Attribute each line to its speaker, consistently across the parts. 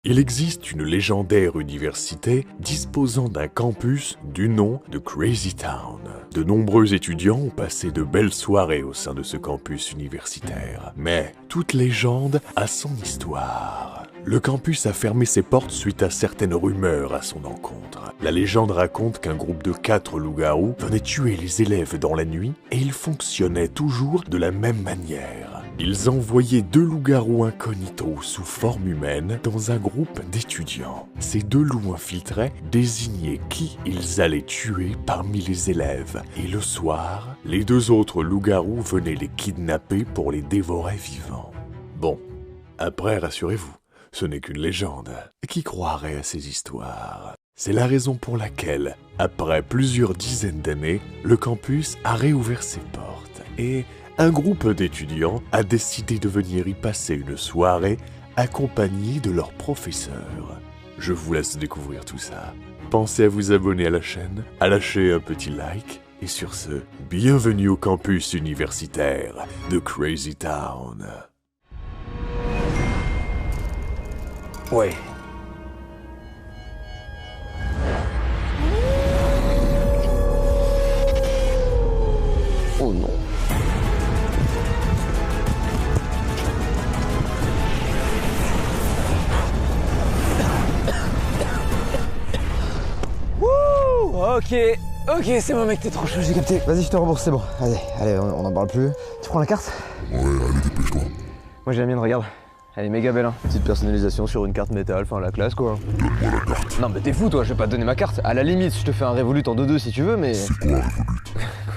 Speaker 1: Il existe une légendaire université disposant d'un campus du nom de Crazy Town. De nombreux étudiants ont passé de belles soirées au sein de ce campus universitaire. Mais toute légende a son histoire. Le campus a fermé ses portes suite à certaines rumeurs à son encontre. La légende raconte qu'un groupe de 4 loups-garous venait tuer les élèves dans la nuit et ils fonctionnaient toujours de la même manière. Ils envoyaient 2 loups-garous incognito sous forme humaine dans un groupe d'étudiants. Ces 2 loups infiltrés désignaient qui ils allaient tuer parmi les élèves. Et le soir, les 2 autres loups-garous venaient les kidnapper pour les dévorer vivants. Bon, après rassurez-vous, ce n'est qu'une légende. Qui croirait à ces histoires ? C'est la raison pour laquelle, après plusieurs dizaines d'années, le campus a réouvert ses portes et un groupe d'étudiants a décidé de venir y passer une soirée accompagné de leur professeur. Je vous laisse découvrir tout ça. Pensez à vous abonner à la chaîne, à lâcher un petit like, et sur ce, bienvenue au campus universitaire de Crazy Town.
Speaker 2: Ouais. Oh non. Ok, c'est bon mec, t'es trop chaud, j'ai capté.
Speaker 3: Vas-y, je te rembourse, c'est bon. Allez, on n'en parle plus. Tu prends la carte?
Speaker 4: Ouais, allez, dépêche-toi.
Speaker 3: Moi j'ai la mienne, regarde. Elle est méga belle, hein.
Speaker 2: Petite personnalisation sur une carte métal, enfin la classe quoi.
Speaker 4: Donne-moi la carte.
Speaker 3: Non mais t'es fou toi, je vais pas te donner ma carte. À la limite, je te fais un Revolut en 2-2 si tu veux, mais...
Speaker 4: C'est quoi, Revolut?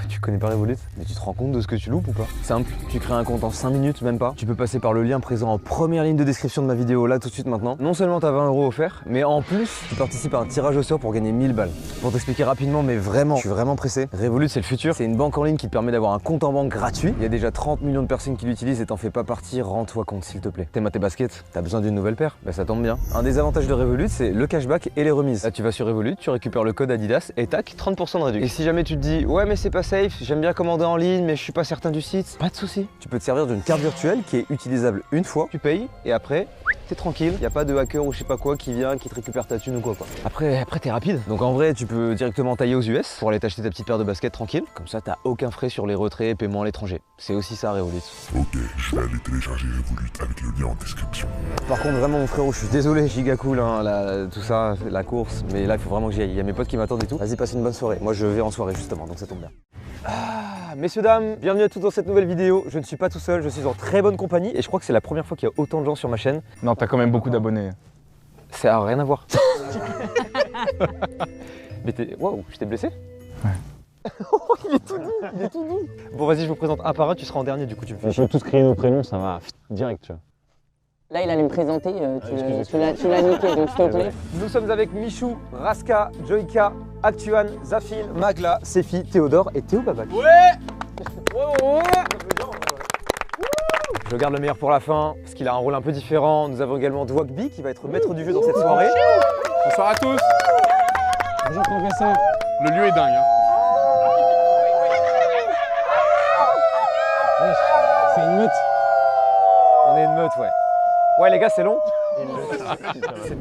Speaker 3: Tu connais pas Revolut? Mais tu te rends compte de ce que tu loupes ou pas? Simple, tu crées un compte en 5 minutes, même pas. Tu peux passer par le lien présent en première ligne de description de ma vidéo, là tout de suite maintenant. Non seulement t'as 20 € offerts, mais en plus, tu participes à un tirage au sort pour gagner 1000 balles. Pour t'expliquer rapidement, mais vraiment, je suis vraiment pressé. Revolut c'est le futur, c'est une banque en ligne qui te permet d'avoir un compte en banque gratuit. Il y a déjà 30 millions de personnes qui l'utilisent et t'en fais pas partie, rends-toi compte s'il te plaît. T'aimes à tes baskets? T'as besoin d'une nouvelle paire? Bah ça tombe bien. Un des avantages de Revolut, c'est le cashback et les remises. Là tu vas sur Revolut, tu récupères le code Adidas et tac, 30% de réduction. Et si jamais tu te dis, ouais mais c'est pas safe, j'aime bien commander en ligne mais je suis pas certain du site, pas de souci. Tu peux te servir d'une carte virtuelle qui est utilisable une fois, tu payes et après t'es tranquille, y a pas de hacker ou je sais pas quoi qui vient, qui te récupère ta thune ou quoi. Après t'es rapide. Donc en vrai tu peux directement tailler aux US pour aller t'acheter ta petite paire de baskets tranquille. Comme ça t'as aucun frais sur les retraits et paiements à l'étranger. C'est aussi ça Revolut.
Speaker 4: Ok, je vais aller télécharger Revolut avec le lien en description.
Speaker 3: Par contre vraiment mon frérot, je suis désolé, giga cool hein, tout ça, la course, mais là il faut vraiment que j'y aille. Il y a mes potes qui m'attendent et tout. Vas-y passe une bonne soirée. Moi je vais en soirée justement, donc ça tombe bien. Messieurs, dames, bienvenue à tous dans cette nouvelle vidéo. Je ne suis pas tout seul, je suis en très bonne compagnie et je crois que c'est la première fois qu'il y a autant de gens sur ma chaîne.
Speaker 5: Non, t'as quand même beaucoup d'abonnés.
Speaker 3: Ça a rien à voir. Mais t'es... Waouh, je t'ai blessé?
Speaker 5: Ouais.
Speaker 3: Oh, il est tout doux. Bon, vas-y, je vous présente un par un, tu seras en dernier, du coup, tu me fais
Speaker 5: On
Speaker 3: chier.
Speaker 5: peut tous crier nos prénoms, ça va direct, tu vois.
Speaker 6: Là, il allait me présenter, tu l'as niqué, donc s'il te plaît.
Speaker 3: Nous sommes avec Michou, Raska, Joyka, Actuan, Zafil, Magla, Sefi, Théodore et Théo Babac. Je garde le meilleur pour la fin, parce qu'il a un rôle un peu différent. Nous avons également Dwagby qui va être maître du jeu dans cette soirée.
Speaker 5: Bonsoir à tous. Bonjour professeur. Le lieu est dingue. Hein. C'est une meute.
Speaker 3: On est une meute, ouais. Ouais les gars, c'est long.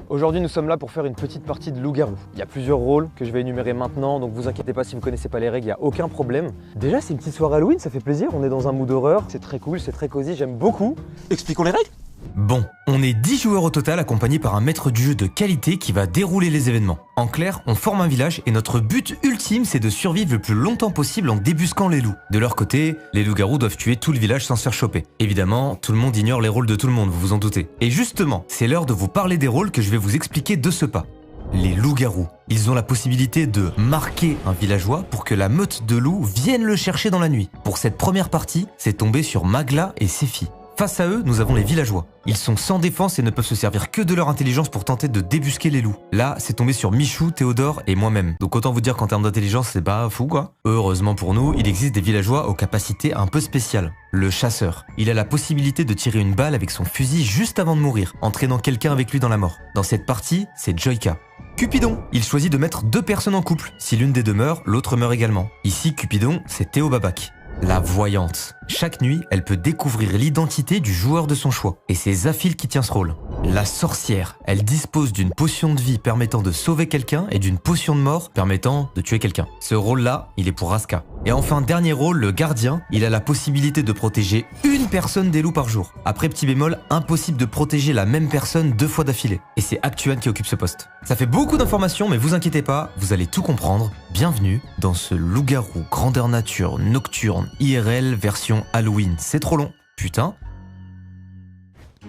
Speaker 3: Aujourd'hui nous sommes là pour faire une petite partie de loup-garou. Il y a plusieurs rôles que je vais énumérer maintenant, donc vous inquiétez pas si vous ne connaissez pas les règles, il n'y a aucun problème. Déjà c'est une petite soirée Halloween, ça fait plaisir, on est dans un mood d'horreur, c'est très cool, c'est très cosy, j'aime beaucoup.
Speaker 2: Expliquons les règles.
Speaker 7: Bon, on est 10 joueurs au total accompagnés par un maître du jeu de qualité qui va dérouler les événements. En clair, on forme un village et notre but ultime c'est de survivre le plus longtemps possible en débusquant les loups. De leur côté, les loups-garous doivent tuer tout le village sans se faire choper. Évidemment, tout le monde ignore les rôles de tout le monde, vous vous en doutez. Et justement, c'est l'heure de vous parler des rôles que je vais vous expliquer de ce pas. Les loups-garous, ils ont la possibilité de marquer un villageois pour que la meute de loups vienne le chercher dans la nuit. Pour cette première partie, c'est tombé sur Magla et Sefi. Face à eux, nous avons les villageois. Ils sont sans défense et ne peuvent se servir que de leur intelligence pour tenter de débusquer les loups. Là, c'est tombé sur Michou, Théodore et moi-même. Donc autant vous dire qu'en termes d'intelligence, c'est pas fou quoi. Heureusement pour nous, il existe des villageois aux capacités un peu spéciales. Le chasseur. Il a la possibilité de tirer une balle avec son fusil juste avant de mourir, entraînant quelqu'un avec lui dans la mort. Dans cette partie, c'est Joyka. Cupidon. Il choisit de mettre 2 personnes en couple. Si l'une des deux meurt, l'autre meurt également. Ici, Cupidon, c'est Théo Babac. La voyante. Chaque nuit, elle peut découvrir l'identité du joueur de son choix. Et c'est Zafil qui tient ce rôle. La sorcière, elle dispose d'une potion de vie permettant de sauver quelqu'un et d'une potion de mort permettant de tuer quelqu'un. Ce rôle-là, il est pour Raska. Et enfin, dernier rôle, le gardien, il a la possibilité de protéger une personne des loups par jour. Après petit bémol, impossible de protéger la même personne 2 fois d'affilée. Et c'est Actuan qui occupe ce poste. Ça fait beaucoup d'informations, mais vous inquiétez pas, vous allez tout comprendre. Bienvenue dans ce loup-garou grandeur nature nocturne IRL version Halloween. C'est trop long. Putain.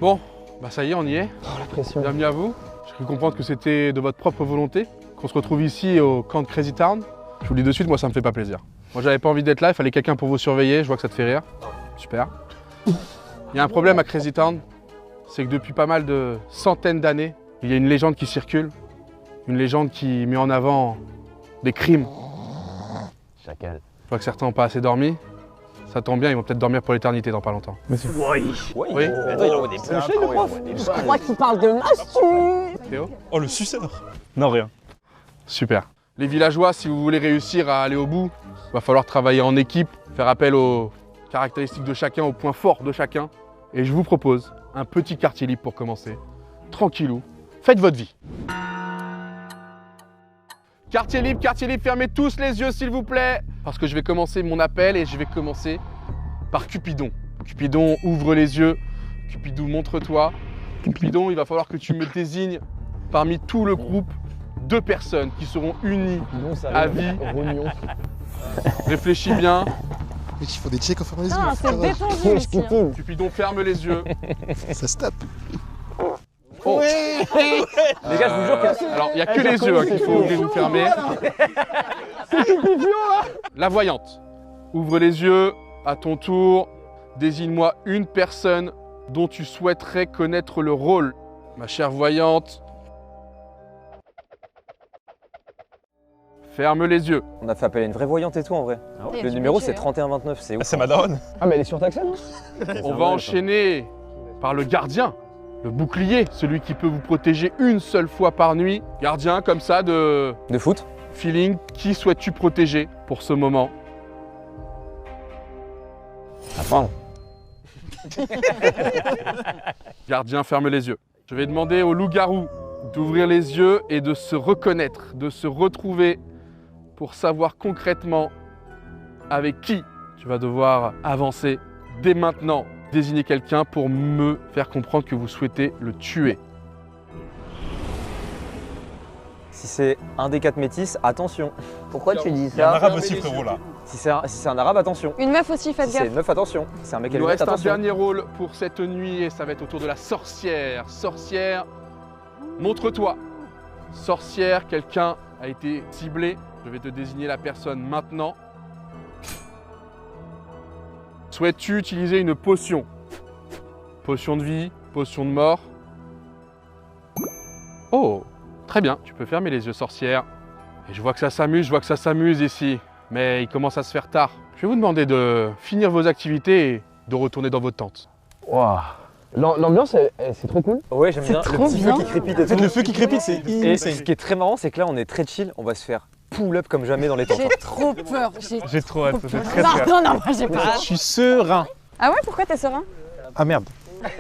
Speaker 5: Bon, bah ça y est, on y est.
Speaker 2: Oh, la pression.
Speaker 5: Bienvenue à vous. J'ai cru comprendre que c'était de votre propre volonté qu'on se retrouve ici au camp de Crazy Town. Je vous le dis de suite, moi ça me fait pas plaisir. Moi j'avais pas envie d'être là, il fallait quelqu'un pour vous surveiller, je vois que ça te fait rire. Super. Il y a un problème à Crazy Town, c'est que depuis pas mal de centaines d'années, il y a une légende qui circule. Une légende qui met en avant des crimes.
Speaker 2: Chacal.
Speaker 5: Je vois que certains n'ont pas assez dormi. Ça tombe bien, ils vont peut-être dormir pour l'éternité dans pas longtemps.
Speaker 2: Oui.
Speaker 5: Oui.
Speaker 2: Attends, il envoie des planchers, le prof.
Speaker 6: Je crois qu'il parle de mastu.
Speaker 5: Théo?
Speaker 8: Oh, le suceur. Non, rien.
Speaker 5: Super. Les villageois, si vous voulez réussir à aller au bout, il va falloir travailler en équipe, faire appel aux caractéristiques de chacun, aux points forts de chacun. Et je vous propose un petit quartier libre pour commencer. Tranquillou, faites votre vie. Quartier libre, fermez tous les yeux s'il vous plaît. Parce que je vais commencer mon appel et je vais commencer par Cupidon. Cupidon, ouvre les yeux. Cupidon, montre-toi. Cupidon, il va falloir que tu me désignes parmi tout le groupe 2 personnes qui seront unies à vie. Réfléchis bien.
Speaker 9: Mais il faut des checks en fermant les yeux.
Speaker 6: Non, c'est détendu ici. Hein.
Speaker 5: Cupidon, ferme les yeux.
Speaker 9: Ça se tape.
Speaker 5: Oh.
Speaker 3: Les gars, je vous jure que...
Speaker 5: Alors, il n'y a que les yeux qu'il faut ouvrir ou fermer. La voyante. Ouvre les yeux, à ton tour. Désigne-moi une personne dont tu souhaiterais connaître le rôle. Ma chère voyante. Ferme les yeux.
Speaker 3: On a fait appel à une vraie voyante et tout en vrai. Le numéro c'est 3129, c'est ouf.
Speaker 8: C'est ma daronne.
Speaker 2: Ah, mais elle est surtaxée, non?
Speaker 5: On va enchaîner par le gardien. Le bouclier, celui qui peut vous protéger une seule fois par nuit. Gardien, comme ça, de
Speaker 3: foot.
Speaker 5: feeling. Qui souhaites-tu protéger pour ce moment?
Speaker 3: Enfin.
Speaker 5: Gardien, ferme les yeux. Je vais demander au loup-garou d'ouvrir les yeux et de se reconnaître, de se retrouver pour savoir concrètement avec qui tu vas devoir avancer dès maintenant. Désigner quelqu'un pour me faire comprendre que vous souhaitez le tuer.
Speaker 3: Si c'est un des 4 métis, attention.
Speaker 6: Pourquoi tu dis
Speaker 8: Il y a un
Speaker 6: ça?
Speaker 8: arabe aussi, frérot, là.
Speaker 3: Si c'est un arabe, attention.
Speaker 10: Une meuf aussi, faites
Speaker 3: Si c'est
Speaker 10: gaffe.
Speaker 3: une meuf, attention. C'est un mec à
Speaker 5: Il nous
Speaker 3: lunettes,
Speaker 5: reste un
Speaker 3: attention.
Speaker 5: dernier rôle pour cette nuit et ça va être autour de la sorcière. Sorcière, montre-toi. Sorcière, quelqu'un a été ciblé. Je vais te désigner la personne maintenant. Souhaites-tu utiliser une potion? Potion de vie, potion de mort. Oh, très bien, tu peux fermer les yeux, sorcière. Et je vois que ça s'amuse ici. Mais il commence à se faire tard. Je vais vous demander de finir vos activités et de retourner dans votre tente.
Speaker 2: Waouh. L'ambiance, c'est trop cool.
Speaker 3: Ouais, j'aime bien. Le petit feu qui crépite et tout.
Speaker 8: Le feu qui crépite, c'est
Speaker 3: Et ce qui est très marrant, c'est que là, on est très chill. On va se faire pull-up comme jamais dans les tentes.
Speaker 10: J'ai trop peur.
Speaker 8: J'ai trop hâte, ça fait très très hâte.
Speaker 10: Non, moi j'ai pas.
Speaker 8: Je suis serein.
Speaker 10: Ah ouais, pourquoi t'es serein?
Speaker 8: Ah merde.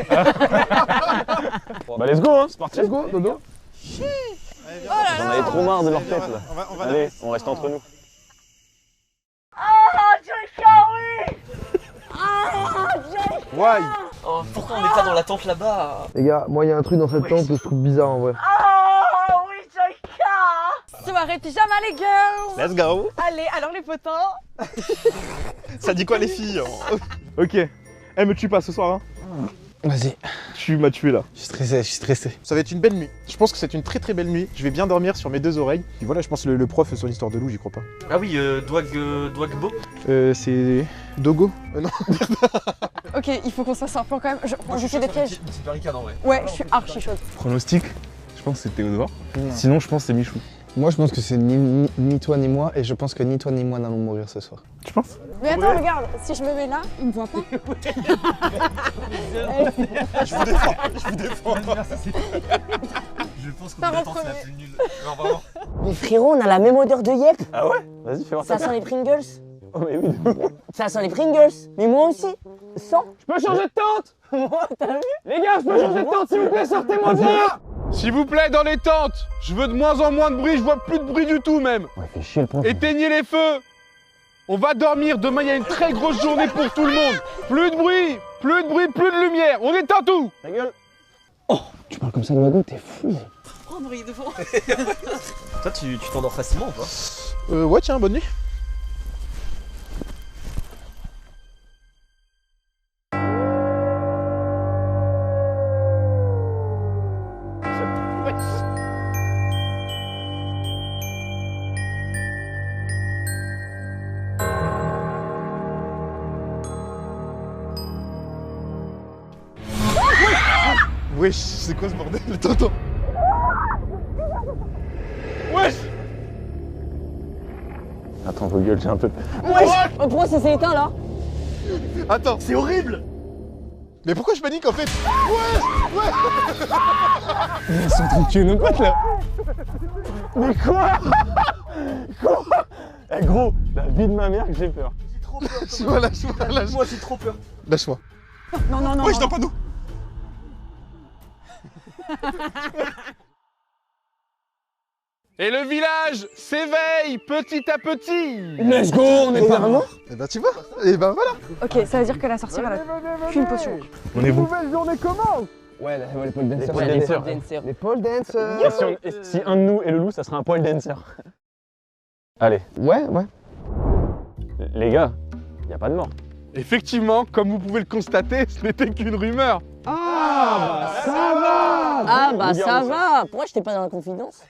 Speaker 2: Bah, let's go, hein. C'est parti. Let's go, Dodo.
Speaker 3: J'en avais trop marre de leur tête là. Allez, on reste entre nous.
Speaker 5: Why?
Speaker 3: Oh, pourquoi on n'est pas dans la tente là-bas?
Speaker 2: Les gars, moi, il y a un truc dans cette tente que je trouve bizarre en vrai.
Speaker 10: Soirée pyjama les girls.
Speaker 8: Let's go.
Speaker 10: Allez, alors les potins.
Speaker 8: Ça dit quoi les filles? Ok. Elle me tue pas ce soir, hein.
Speaker 9: Vas-y.
Speaker 8: Tu m'as tué là.
Speaker 9: Je suis stressé. Ça va être une belle nuit. Je pense que c'est une très très belle nuit. Je vais bien dormir sur mes 2 oreilles. Et voilà, je pense que le prof, son histoire de loup, j'y crois pas.
Speaker 8: Ah oui, Dwagbo.
Speaker 9: C'est Dogo Non.
Speaker 10: Ok, il faut qu'on se fasse un plan quand même. Je fais des pièges.
Speaker 3: C'est barricade en vrai.
Speaker 10: Ouais, je suis archi chaude.
Speaker 8: Pronostic. Je pense que c'est Théodore. Sinon, je pense que c'est Michou.
Speaker 9: Moi, je pense que c'est ni toi ni moi. Et je pense que ni toi ni moi n'allons mourir ce soir.
Speaker 8: Tu penses?
Speaker 10: Mais attends, regarde, si je me mets là, il me voit pas.
Speaker 8: Je vous défends. Je vous défends.
Speaker 7: Je pense que
Speaker 10: Par en
Speaker 7: l'attente c'est la
Speaker 10: premier.
Speaker 7: plus nulle. Non, vraiment.
Speaker 6: Mais frérot, on a la même odeur de yep.
Speaker 3: Ah ouais? Vas-y, fais voir
Speaker 6: Ça
Speaker 3: ça.
Speaker 6: sent les Pringles.
Speaker 3: Oh mais oui.
Speaker 6: Ça sent les Pringles. Mais moi aussi. 100.
Speaker 2: Je peux changer de tente. Les gars, je peux changer de tente, s'il vous plaît, sortez-moi de là.
Speaker 5: S'il vous plaît, dans les tentes, je veux de moins en moins de bruit, je vois plus de bruit du tout même.
Speaker 2: Ouais, fait chier le prof.
Speaker 5: Éteignez les feux. On va dormir, demain il y a une très grosse journée pour tout le monde. Plus de bruit, plus de bruit, plus de lumière, on éteint tout.
Speaker 2: Ta gueule. Oh, tu parles comme ça de Mago, t'es fou.
Speaker 10: Oh, bruit de fond.
Speaker 11: Toi, tu t'endors facilement ou pas?
Speaker 9: Ouais, tiens, bonne nuit. Wesh, c'est quoi ce bordel? Attends. Wesh.
Speaker 2: Attends, vos gueules, j'ai un peu...
Speaker 6: Wesh. Oh, pourquoi ça s'est éteint là?
Speaker 9: Attends, c'est horrible. Mais pourquoi je panique en fait? Wesh.
Speaker 2: Ils sont en train de tuer nos potes là. Mais quoi? Quoi? Eh gros, la vie de ma mère que j'ai peur.
Speaker 11: J'ai trop peur.
Speaker 9: Lâche-moi, lâche-moi.
Speaker 11: Moi, j'ai trop peur.
Speaker 9: Lâche-moi.
Speaker 10: Non, non, non.
Speaker 9: Wesh, dans pas d'eau.
Speaker 5: Et le village s'éveille petit à petit.
Speaker 2: Let's go, on est pas mort.
Speaker 9: Et bah tu vois, et bah voilà.
Speaker 10: Ok, ça veut dire que la sorcière, elle a qu'une potion.
Speaker 2: On est vous.
Speaker 5: Nouvelle journée commence.
Speaker 2: Ouais, les pole dancers.
Speaker 6: Les danseurs.
Speaker 2: Les pole dancers.
Speaker 12: Si un de nous est Loulou, ça sera un pole dancer. Allez,
Speaker 2: Ouais.
Speaker 12: les gars, y a pas de mort.
Speaker 5: Effectivement, comme vous pouvez le constater, ce n'était qu'une rumeur.
Speaker 2: Ah, bah ça va.
Speaker 6: Ah bah ça va. Pourquoi j'étais pas dans la confidence?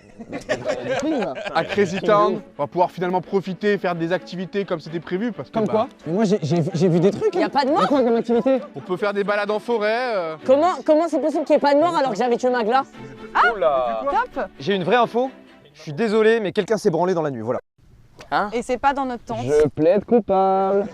Speaker 5: À Crazy Town, on va pouvoir finalement profiter, faire des activités comme c'était prévu. Parce que,
Speaker 2: Comme quoi? Mais moi j'ai vu des trucs.
Speaker 6: Y a pas de mort?
Speaker 2: Quoi comme activité?
Speaker 5: On peut faire des balades en forêt.
Speaker 6: Comment c'est possible qu'il n'y ait pas de mort alors que j'avais tué Magla?
Speaker 10: Top.
Speaker 3: J'ai une vraie info. Je suis désolé, mais quelqu'un s'est branlé dans la nuit, voilà.
Speaker 10: Et c'est pas dans notre tente.
Speaker 2: Je plaide coupable.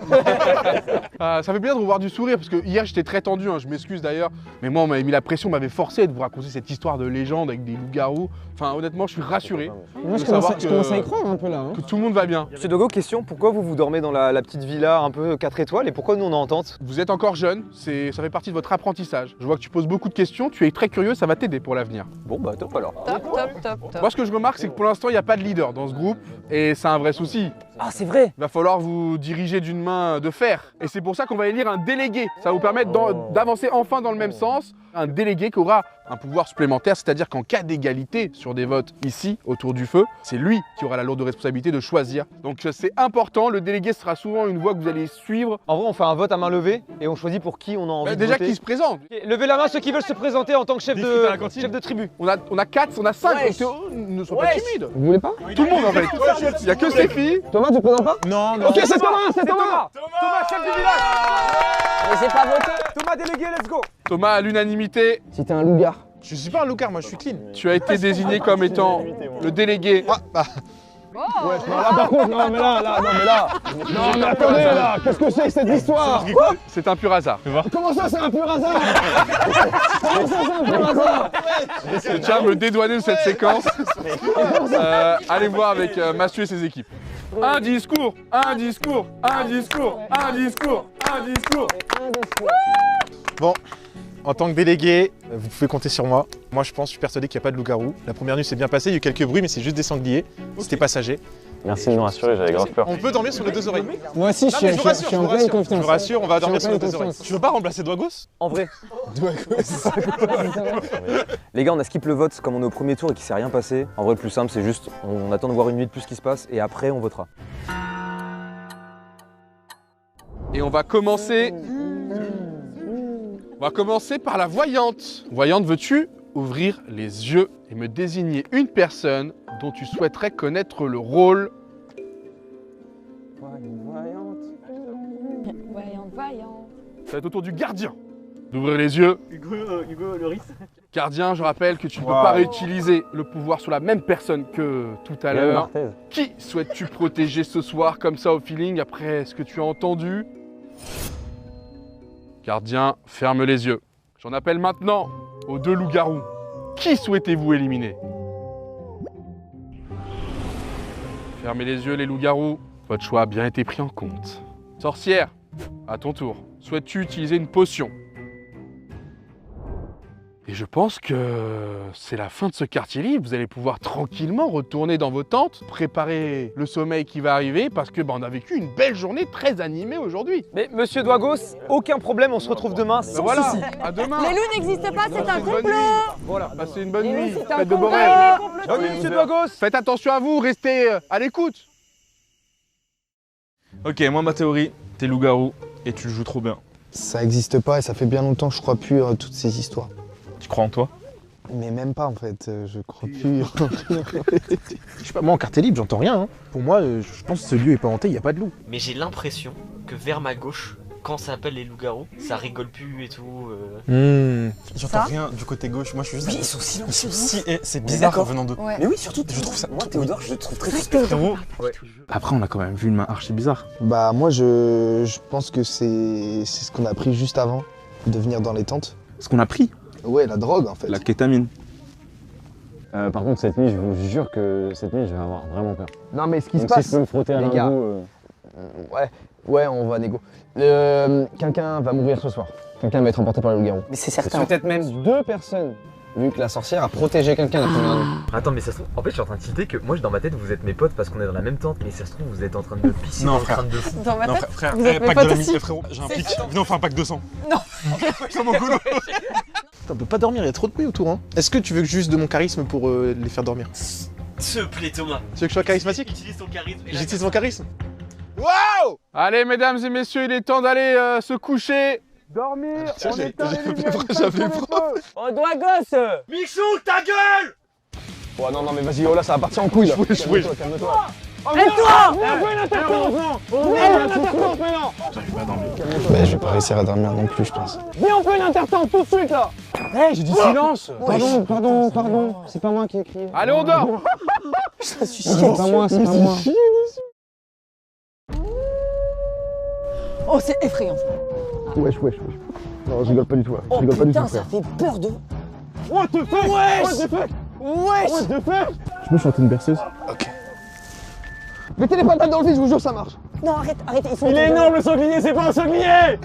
Speaker 5: Ça fait plaisir de revoir du sourire parce que hier j'étais très tendu, je m'excuse d'ailleurs. Mais moi on m'avait mis la pression, on m'avait forcé de vous raconter cette histoire de légende avec des loups-garous. Enfin honnêtement je suis rassuré.
Speaker 2: Moi je
Speaker 5: de savoir
Speaker 2: commence à y croire un peu là.
Speaker 5: que tout le monde va bien.
Speaker 3: Monsieur Dogo, question, pourquoi vous dormez dans la petite villa un peu 4 étoiles et pourquoi nous on est en tente?
Speaker 5: Vous êtes encore jeune, ça fait partie de votre apprentissage. Je vois que tu poses beaucoup de questions, tu es très curieux, ça va t'aider pour l'avenir.
Speaker 3: Bon bah top alors.
Speaker 10: Top.
Speaker 5: Moi ce que je remarque c'est que pour l'instant il n'y a pas de leader dans ce groupe et c'est un vrai souci.
Speaker 3: Ah c'est vrai.
Speaker 5: Il va falloir vous diriger d'une main de fer. Et c'est pour ça qu'on va élire un délégué. Ça va vous permettre d'avancer enfin dans le même sens. Un délégué qui aura un pouvoir supplémentaire, c'est-à-dire qu'en cas d'égalité sur des votes ici, autour du feu, c'est lui qui aura la lourde responsabilité de choisir. Donc c'est important, le délégué sera souvent une voix que vous allez suivre.
Speaker 3: En vrai on fait un vote à main levée et on choisit pour qui on a envie de
Speaker 5: Déjà
Speaker 3: voter.
Speaker 5: qui se présente.
Speaker 3: Ok, levez la main ceux qui veulent se présenter en tant que chef de tribu.
Speaker 5: On a 4, on a 5,
Speaker 6: Wesh.
Speaker 5: ne sois pas timide.
Speaker 2: Vous voulez pas?
Speaker 5: Tout le monde en fait. Il n'y a que ces filles.
Speaker 2: Thomas, tu te présentes pas?
Speaker 9: Non, non.
Speaker 2: Ok, c'est Thomas, c'est Thomas.
Speaker 3: Thomas, chef du village.
Speaker 6: Mais j'ai pas voté.
Speaker 3: Thomas délégué, let's go.
Speaker 5: Thomas, à l'unanimité,
Speaker 2: Si t'es un loup-gare.
Speaker 9: Je suis pas un loup-car, moi je suis clean.
Speaker 5: tu as été désigné comme étant le délégué.
Speaker 9: Ah, bah.
Speaker 2: Ouais, non, là par contre, non mais là. Non mais attendez là, qu'est-ce que c'est que cette histoire?
Speaker 5: C'est un pur hasard.
Speaker 2: Comment ça c'est un pur hasard? Comment ça c'est un pur hasard?
Speaker 5: Je tiens à me dédouaner de cette séquence. Allez voir avec Mathieu et ses équipes. Un discours.
Speaker 9: Bon, en tant que délégué, vous pouvez compter sur moi. Moi je pense, je suis persuadé qu'il n'y a pas de loup-garou. La première nuit s'est bien passée, il y a eu quelques bruits mais c'est juste des sangliers. C'était passager.
Speaker 12: Merci de nous rassurer, j'avais grave peur.
Speaker 9: On peut dormir sur les deux oreilles.
Speaker 2: Moi aussi je suis en pleine confiance.
Speaker 9: Je vous rassure, on va dormir sur les deux
Speaker 2: confiance.
Speaker 9: oreilles. Tu veux pas remplacer Douagos?
Speaker 3: En vrai. Les gars, on a skip le vote comme on est au premier tour et qu'il s'est rien passé. En vrai, le plus simple, c'est juste on attend de voir une nuit de plus ce qui se passe et après on votera.
Speaker 5: Et on va commencer par la voyante. Voyante, veux-tu ouvrir les yeux et me désigner une personne dont tu souhaiterais connaître le rôle?
Speaker 10: Voyant.
Speaker 5: Ça va être au tour du gardien d'ouvrir les yeux.
Speaker 11: Hugo Loris.
Speaker 5: Gardien, je rappelle que tu ne peux pas réutiliser le pouvoir sur la même personne que tout à l'heure. Qui souhaites-tu protéger ce soir comme ça au feeling après ce que tu as entendu? Gardien, ferme les yeux. J'en appelle maintenant aux deux loups-garous. Qui souhaitez-vous éliminer? Fermez les yeux les loups-garous. Votre choix a bien été pris en compte. Sorcière, À ton tour. Souhaites-tu utiliser une potion? Et je pense que c'est la fin de ce quartier libre. Vous allez pouvoir tranquillement retourner dans vos tentes, préparer le sommeil qui va arriver, parce que on a vécu une belle journée très animée aujourd'hui.
Speaker 3: Mais monsieur Douagos, aucun problème, on se retrouve demain sans
Speaker 5: Voilà,
Speaker 3: souci.
Speaker 5: à demain.
Speaker 10: Les loups n'existent pas, c'est un complot.
Speaker 5: Voilà, passez une bonne
Speaker 10: Les loups,
Speaker 5: nuit.
Speaker 10: c'est un
Speaker 5: Faites de beaux
Speaker 10: complot.
Speaker 5: rêves.
Speaker 3: Bonne nuit, monsieur Douagos.
Speaker 5: Faites attention à vous, restez à l'écoute.
Speaker 8: Ok, moi ma théorie, t'es loup-garou et tu le joues trop bien.
Speaker 2: Ça existe pas et ça fait bien longtemps que je crois plus à toutes ces histoires.
Speaker 8: Tu crois en toi?
Speaker 2: Mais même pas en fait, je crois plus.
Speaker 9: Je sais pas, moi en quartier libre, j'entends rien. Hein. Pour moi, je pense que ce lieu est pas hanté, il y a pas de loup.
Speaker 11: Mais j'ai l'impression que vers ma gauche, quand ça appelle les loups-garous, ça rigole plus et tout.
Speaker 9: J'entends rien du côté gauche, moi je suis juste...
Speaker 11: Oui, ils sont silencieux.
Speaker 9: C'est bizarre venant d'eux.
Speaker 10: Ouais.
Speaker 11: Mais oui, surtout,
Speaker 9: Je trouve ça...
Speaker 11: moi Théodore, je le trouve très
Speaker 9: Frérot, après on a quand même vu une main archi bizarre.
Speaker 2: Bah moi je pense que c'est ce qu'on a pris juste avant de venir dans les tentes.
Speaker 8: Ce qu'on a pris,
Speaker 2: Ouais, la drogue en fait.
Speaker 8: la kétamine.
Speaker 12: Par contre, cette nuit, je vous jure que cette nuit, je vais avoir vraiment peur.
Speaker 2: Non mais ce qui
Speaker 12: Donc
Speaker 2: se
Speaker 12: si
Speaker 2: passe...
Speaker 12: je peux me frotter à
Speaker 2: les
Speaker 12: l'un de
Speaker 2: gars.
Speaker 12: vous,
Speaker 2: Ouais, on va négo. Quelqu'un va mourir ce soir. Quelqu'un va être emporté par le loup-garou.
Speaker 6: Mais c'est certain.
Speaker 2: Peut-être même 2 personnes. Vu que la sorcière a protégé quelqu'un la première nuit.
Speaker 3: Attends, mais ça se trouve, en fait, je suis en train de tilter que moi, dans ma tête, vous êtes mes potes parce qu'on est dans la même tente, mais ça se trouve, vous êtes en train de pisser
Speaker 9: Non,
Speaker 3: dans le
Speaker 9: frère.
Speaker 3: crâne de fou.
Speaker 10: Dans ma tête,
Speaker 9: frère,
Speaker 10: vous êtes mes
Speaker 9: pack
Speaker 10: potes
Speaker 9: de la
Speaker 10: aussi.
Speaker 9: frérot, j'ai un
Speaker 10: C'est
Speaker 9: pic.
Speaker 10: sûr.
Speaker 9: Venez, on fait un pack 200.
Speaker 10: Non.
Speaker 9: C'est mon boulot. On peut pas dormir, il y a trop de bruit autour. Hein. Est-ce que tu veux que juste de mon charisme pour les faire dormir?
Speaker 11: S'il te plaît, Thomas.
Speaker 9: Tu veux que je sois charismatique?
Speaker 11: Utilise ton charisme.
Speaker 9: J'utilise mon charisme. Waouh!
Speaker 5: Allez, mesdames et messieurs, il est temps d'aller se coucher. Dormir.
Speaker 9: J'avais peur.
Speaker 6: Oh, Douagos!
Speaker 11: Michou, ta gueule!
Speaker 2: Oh non, mais vas-y, oh là, ça va partir en couille là.
Speaker 9: Calme-toi.
Speaker 6: Et toi?
Speaker 9: J'arrive pas à dormir.
Speaker 2: Bah, je vais pas réussir à dormir non plus, je pense.
Speaker 6: Viens, on fait une intertente tout de suite là!
Speaker 2: Hé, j'ai dit silence!
Speaker 6: Pardon, c'est pas moi qui ai crié.
Speaker 5: Allez, on dort.
Speaker 6: C'est pas moi, c'est pas moi. Oh, c'est effrayant.
Speaker 2: Wesh. Non, je rigole pas du tout là. Je
Speaker 6: Oh
Speaker 2: rigole pas du tout,
Speaker 6: putain, ça
Speaker 2: frère.
Speaker 6: fait peur de...
Speaker 2: What the fuck?
Speaker 6: Wesh!
Speaker 2: Je peux chanter une berceuse? Ok. Mettez les patates dans le vide, je vous jure, ça marche.
Speaker 6: Non, arrête, ils sont...
Speaker 12: Il est énorme le sanglier, c'est pas un sanglier!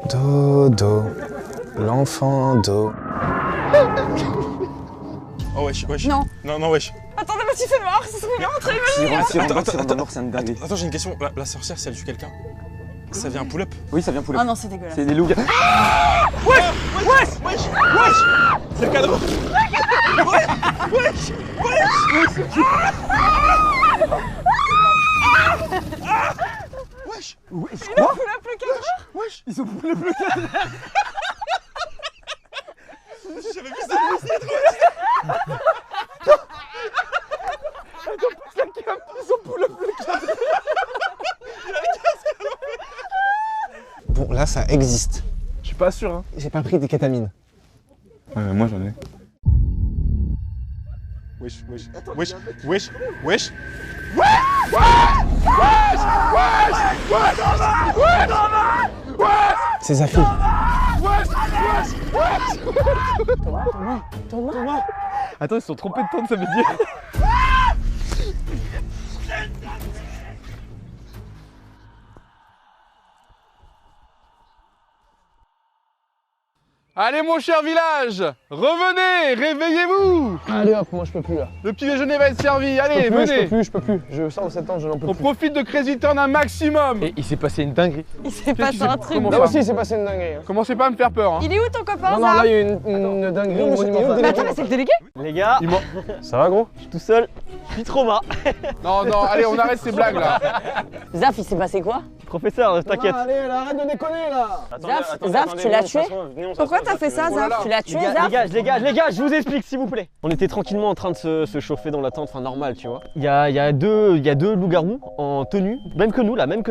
Speaker 2: Dodo, l'enfant Do.
Speaker 8: Oh wesh.
Speaker 10: Non.
Speaker 8: Non, wesh.
Speaker 10: Attendez, mais tu fais marre, c'est ce qu'on est rentré,
Speaker 8: Attends, attends, j'ai une question. La sorcière, si elle tue quelqu'un, ça vient un pull-up?
Speaker 3: Oui, ça vient poulet.
Speaker 10: Ah non, c'est dégueulasse.
Speaker 3: C'est des loups.
Speaker 8: C'est le cadre. Wesh.
Speaker 10: Il a plus la plus cadre.
Speaker 8: Wesh. Ils ont poulet bleu cadre. J'avais vu ça.
Speaker 2: Bon, là, ça existe.
Speaker 9: Je suis pas sûr. Hein.
Speaker 2: J'ai pas pris des kétamines.
Speaker 8: Moi j'en ai. Wesh.
Speaker 2: C'est Zafi.
Speaker 6: Thomas.
Speaker 3: Attends, ils se sont trompés de tente, ça veut dire.
Speaker 5: Allez, mon cher village, revenez, réveillez-vous.
Speaker 2: Allez hop, moi je peux plus là.
Speaker 5: Le petit déjeuner va être servi. Allez, venez.
Speaker 2: Je peux plus. Je sors de cette tente, je n'en peux
Speaker 5: On
Speaker 2: plus.
Speaker 5: profite de Crazy Town un maximum.
Speaker 3: Et il s'est passé une dinguerie.
Speaker 10: Il s'est passé un truc.
Speaker 5: comment
Speaker 2: Là
Speaker 5: ça
Speaker 2: aussi, c'est passé une dinguerie. Hein.
Speaker 5: Commencez pas à me faire peur. Hein.
Speaker 10: Il est où ton copain,
Speaker 2: Non,
Speaker 10: Zaf?
Speaker 2: là, il y a une dinguerie monumentale.
Speaker 10: Mais attends, mais c'est le délégué?
Speaker 11: Les gars,
Speaker 12: Ça va, gros?
Speaker 11: je suis tout seul. Je suis trauma.
Speaker 5: Non, allez, on arrête ces blagues là.
Speaker 6: Zaf, il s'est passé quoi?
Speaker 11: Professeur, t'inquiète.
Speaker 2: Allez, arrête de déconner là.
Speaker 6: Zaf, tu l'as tué?
Speaker 10: Pourquoi t'as fait ça, Zaf?
Speaker 6: Tu l'as tué,
Speaker 11: Les gars, je vous explique s'il vous plaît. On était tranquillement en train de se chauffer dans la tente, enfin normal, tu vois. Il y a deux loups-garous en tenue, même que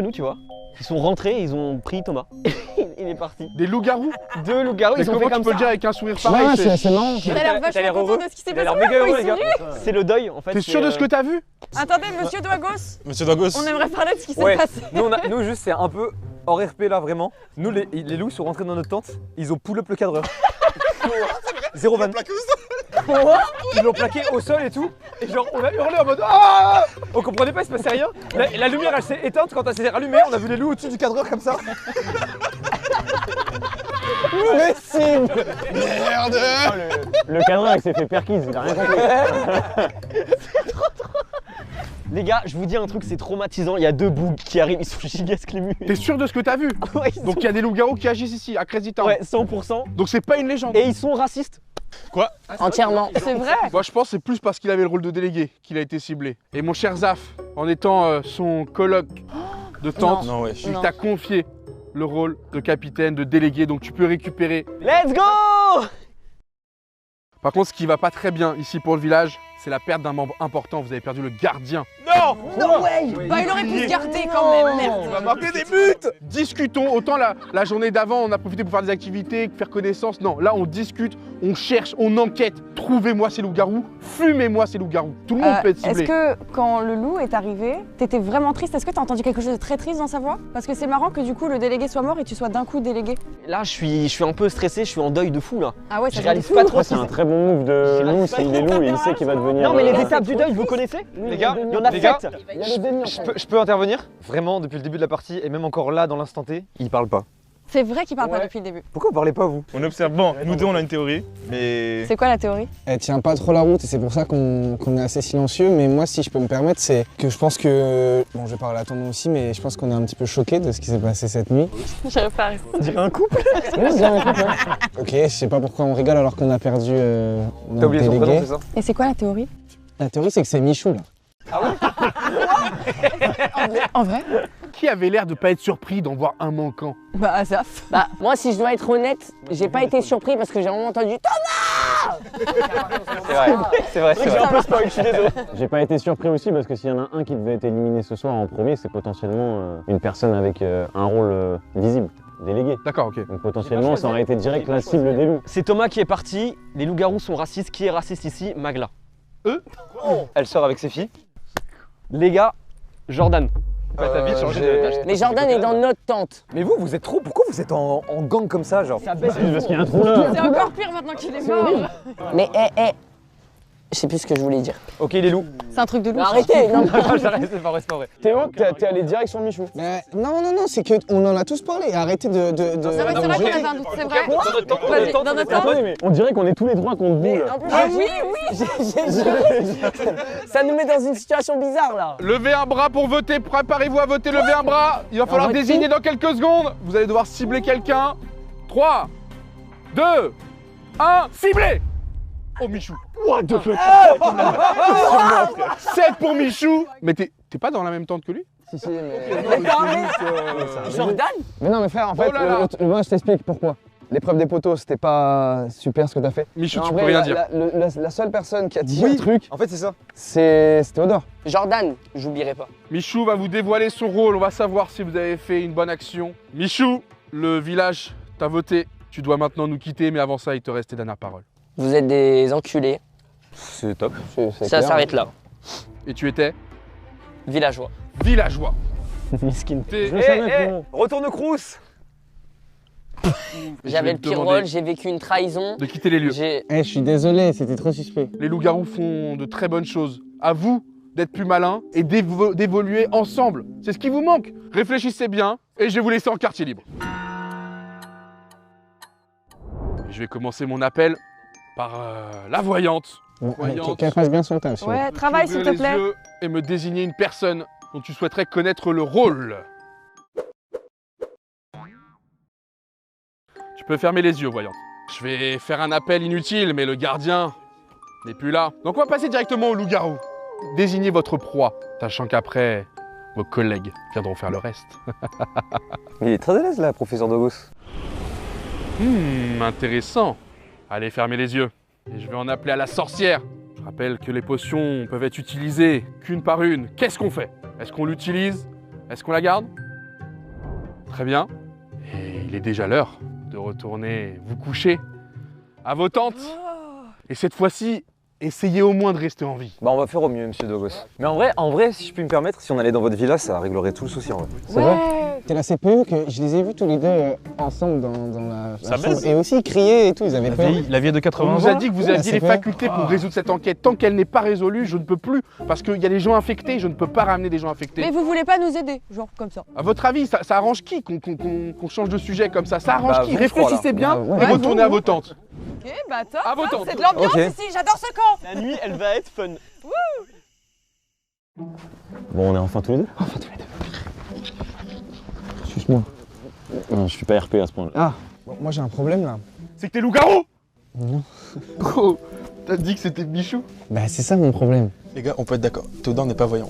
Speaker 11: nous, tu vois. Ils sont rentrés, ils ont pris Thomas. Il est parti.
Speaker 5: Des loups-garous?
Speaker 11: 2 loups-garous,
Speaker 5: Mais
Speaker 11: ils ont fait
Speaker 5: comment tu
Speaker 11: comme
Speaker 5: peux le
Speaker 11: ça.
Speaker 5: dire avec un sourire pareil?
Speaker 2: C'est marrant.
Speaker 10: T'as l'air vachement content de ce qui s'est passé.
Speaker 11: les gars. C'est le deuil en fait.
Speaker 5: T'es sûr de ce que t'as vu?
Speaker 10: Attendez, monsieur Douagos,
Speaker 8: Monsieur Douagos.
Speaker 10: on aimerait parler de ce qui s'est
Speaker 3: Ouais,
Speaker 10: passé.
Speaker 3: nous juste c'est un peu hors RP là vraiment. Nous les loups sont rentrés dans notre tente, ils ont pull up le cadreur. 0 van. Ils l'ont plaqué au sol et tout. Et genre, on a hurlé en mode ah. On comprenait pas, il se passait rien. La lumière, elle s'est éteinte. Quand elle s'est rallumée, on a vu les loups au-dessus du cadreur comme ça.
Speaker 2: Imbécile.
Speaker 12: Merde. Le cadreur il s'est fait perquise, il a rien compris.
Speaker 11: Les gars, je vous dis un truc, c'est traumatisant. Il y a 2 bougs qui arrivent, ils sont gigasques les murs.
Speaker 5: T'es sûr de ce que t'as vu?
Speaker 11: Ouais,
Speaker 5: Donc il y a des loups-garous qui agissent ici, à Crazy Town.
Speaker 11: Ouais, 100%.
Speaker 5: Donc c'est pas une légende.
Speaker 11: Et ils sont racistes.
Speaker 5: Quoi?
Speaker 6: Entièrement.
Speaker 10: C'est vrai.
Speaker 5: Moi je pense que c'est plus parce qu'il avait le rôle de délégué qu'il a été ciblé. Et mon cher Zaf, en étant son coloc de tante,
Speaker 8: Non, ouais.
Speaker 5: il t'a confié le rôle de capitaine, de délégué, donc tu peux récupérer.
Speaker 11: Let's go!
Speaker 5: Par contre, ce qui va pas très bien ici pour le village, c'est la perte d'un membre important. Vous avez perdu le gardien.
Speaker 10: No way. Bah il aurait pu se garder quand même, merde.
Speaker 5: On va marquer des buts. Discutons. Autant la journée d'avant, on a profité pour faire des activités, faire connaissance. Non, là on discute, on cherche, on enquête. Trouvez-moi ces loups-garous, fumez-moi ces loups-garous. Tout le monde peut être ciblé.
Speaker 10: Est-ce que quand le loup est arrivé, t'étais vraiment triste? Est-ce que t'as entendu quelque chose de très triste dans sa voix? Parce que c'est marrant que du coup le délégué soit mort et tu sois d'un coup délégué.
Speaker 11: Là, je suis un peu stressé, je suis en deuil de fou là.
Speaker 10: Ah ouais, ça
Speaker 11: Je
Speaker 10: fait
Speaker 11: réalise
Speaker 10: fou.
Speaker 11: pas trop.
Speaker 12: C'est un très bon move de loup, s'il est loup et il sait qu'il va devenir.
Speaker 11: Non, mais les étapes du deuil, vous connaissez?
Speaker 3: Les gars,
Speaker 11: il y en a
Speaker 3: les gars,
Speaker 11: 7.
Speaker 3: je peux intervenir? Vraiment, depuis le début de la partie et même encore là, dans l'instant T, il parle pas.
Speaker 10: C'est vrai qu'il parle pas depuis le début.
Speaker 3: Pourquoi vous parlez pas, vous?
Speaker 8: On observe. Bon, nous deux, on a une théorie, mais.
Speaker 10: C'est quoi la théorie?
Speaker 2: Elle tient pas trop la route et c'est pour ça qu'on est assez silencieux. Mais moi, si je peux me permettre, c'est que je pense que. Bon, je vais parler à ton nom aussi, mais je pense qu'on est un petit peu choqués de ce qui s'est passé cette nuit.
Speaker 10: J'arrive pas à rester.
Speaker 11: On dirait un couple.
Speaker 2: Oui, c'est un couple, hein. Ok, je sais pas pourquoi on rigole alors qu'on a perdu
Speaker 3: T'as
Speaker 2: notre
Speaker 3: oublié son
Speaker 2: délégué.
Speaker 3: prénom, c'est ça?
Speaker 10: Et c'est quoi la théorie?
Speaker 2: La théorie, c'est que c'est Michou, là.
Speaker 10: En vrai?
Speaker 5: Qui avait l'air de pas être surpris d'en voir un manquant?
Speaker 10: Bah Azaf.
Speaker 6: Bah, moi, si je dois être honnête, j'ai pas été surpris parce que j'ai vraiment entendu Thomas.
Speaker 3: C'est vrai.
Speaker 11: J'ai un peu spoil, je suis désolé.
Speaker 12: J'ai pas été surpris aussi parce que s'il y en a un qui devait être éliminé ce soir en premier, c'est potentiellement une personne avec un rôle visible, délégué.
Speaker 5: D'accord, ok.
Speaker 12: Donc potentiellement, ça aurait été direct la cible des loups.
Speaker 11: C'est Thomas qui est parti. Les loups-garous sont racistes. Qui est raciste ici? Magla.
Speaker 3: Elle sort avec ses filles.
Speaker 11: Les gars, Jordan.
Speaker 3: T'as vite changé de tâche.
Speaker 6: Mais Jordan est dans notre tente.
Speaker 3: Mais vous êtes trop. Pourquoi vous êtes en gang comme ça, genre?
Speaker 11: Ça baisse.
Speaker 12: Parce qu'il y a un trou là.
Speaker 10: C'est encore pire maintenant qu'il est mort.
Speaker 6: Mais je sais plus ce que je voulais dire.
Speaker 3: Ok, les loups.
Speaker 10: C'est un truc de loup.
Speaker 6: Mais arrêtez, non.
Speaker 3: J'arrête, c'est pas vrai.
Speaker 2: Théo, t'es allé direct sur Michou. Mais non, c'est qu'on en a tous parlé. Arrêtez de.
Speaker 10: Non, mais c'est vrai qu'on avait un doute, c'est vrai. Vas-y, dans notre temps.
Speaker 12: Attendez, mais on dirait qu'on est tous les trois contre vous là.
Speaker 6: Ah oui, ça nous met dans une situation bizarre là.
Speaker 5: Levez un bras pour voter. Préparez-vous à voter. Levez un bras. Il va falloir désigner dans quelques secondes. Vous allez devoir cibler quelqu'un. 3, 2, 1, ciblez. Oh, Michou.
Speaker 12: What the fuck?
Speaker 5: 7 pour Michou. Mais t'es pas dans la même tente que lui?
Speaker 2: Si, mais.
Speaker 6: Jordan?
Speaker 2: Mais non, mais frère, en fait,
Speaker 5: Oh là là.
Speaker 2: moi je t'explique pourquoi. L'épreuve des poteaux, c'était pas super ce que t'as fait.
Speaker 5: Michou,
Speaker 2: Non,
Speaker 5: tu
Speaker 2: en
Speaker 5: peux
Speaker 2: vrai,
Speaker 5: rien dire.
Speaker 2: La seule personne qui a dit un truc,
Speaker 3: En fait, c'est ça.
Speaker 2: c'est Théodore.
Speaker 6: Jordan, j'oublierai pas.
Speaker 5: Michou va vous dévoiler son rôle. On va savoir si vous avez fait une bonne action. Michou, le village t'a voté. Tu dois maintenant nous quitter, mais avant ça, il te reste tes dernières paroles.
Speaker 6: Vous êtes des enculés.
Speaker 3: C'est top.
Speaker 6: Ça s'arrête là.
Speaker 5: Et tu étais
Speaker 6: Villageois.
Speaker 5: villageois.
Speaker 11: Miskin.
Speaker 3: Retourne au Crous.
Speaker 6: J'avais le pire rôle, j'ai vécu une trahison.
Speaker 5: De quitter les lieux.
Speaker 2: Je suis désolé, c'était trop suspect.
Speaker 5: Les loups-garous font de très bonnes choses. À vous d'être plus malin et d'évoluer ensemble. C'est ce qui vous manque. Réfléchissez bien et je vais vous laisser en quartier libre. Je vais commencer mon appel par la voyante.
Speaker 2: Qu'elle fasse bien son taf.
Speaker 10: Ouais, travaille s'il te plaît.
Speaker 5: Et me désigner une personne dont tu souhaiterais connaître le rôle. Tu peux fermer les yeux, voyante. Je vais faire un appel inutile, mais le gardien n'est plus là. Donc on va passer directement au loup-garou. Désignez votre proie, sachant qu'après, vos collègues viendront faire le reste.
Speaker 3: Il est très à l'aise là, professeur Dogos.
Speaker 5: Intéressant. Allez, fermez les yeux. Et je vais en appeler à la sorcière. Je rappelle que les potions peuvent être utilisées qu'une par une. Qu'est-ce qu'on fait? Est-ce qu'on l'utilise? Est-ce qu'on la garde? Très bien. Et il est déjà l'heure de retourner vous coucher à vos tentes. Et cette fois-ci, essayez au moins de rester en vie.
Speaker 3: Bah on va faire au mieux, monsieur Dogos. Mais en vrai, si je puis me permettre, si on allait dans votre villa, ça réglerait tout le souci en vrai.
Speaker 2: C'est vrai? C'était la CPE que je les ai vus tous les deux ensemble dans la
Speaker 8: Ça
Speaker 2: chambre.
Speaker 8: baise.
Speaker 2: Et aussi crier et tout, ils avaient peur.
Speaker 8: La vieille de
Speaker 5: On
Speaker 8: 80
Speaker 5: nous
Speaker 8: ans.
Speaker 5: a dit que vous
Speaker 2: Ouais,
Speaker 5: aviez
Speaker 2: c'est
Speaker 5: les
Speaker 2: fait.
Speaker 5: facultés pour résoudre cette enquête. Tant qu'elle n'est pas résolue, je ne peux plus. Parce qu'il y a des gens infectés, je ne peux pas ramener des gens infectés.
Speaker 10: Mais vous voulez pas nous aider, genre comme ça.
Speaker 5: À votre avis, ça arrange qui qu'on change de sujet comme ça? Ça arrange
Speaker 3: Bah,
Speaker 5: qui?
Speaker 3: vous
Speaker 5: Réfléchissez bien
Speaker 2: Ouais,
Speaker 5: et
Speaker 2: ouais,
Speaker 5: retournez à vos tentes.
Speaker 10: Ok, bah top,
Speaker 5: À vos
Speaker 10: top,
Speaker 5: tentes.
Speaker 10: c'est de l'ambiance
Speaker 3: Ok.
Speaker 10: ici, j'adore ce camp.
Speaker 11: La nuit, elle va être fun.
Speaker 12: Bon, on est enfin tous les deux.
Speaker 2: Excuse-moi.
Speaker 12: Non, je suis pas RP à ce point-là.
Speaker 2: Ah, bon, moi j'ai un problème là.
Speaker 5: C'est que t'es loup-garou?
Speaker 2: Non.
Speaker 5: Gros, t'as dit que c'était Michou?
Speaker 2: Bah c'est ça mon problème.
Speaker 8: Les gars, on peut être d'accord. Théodore n'est pas voyant.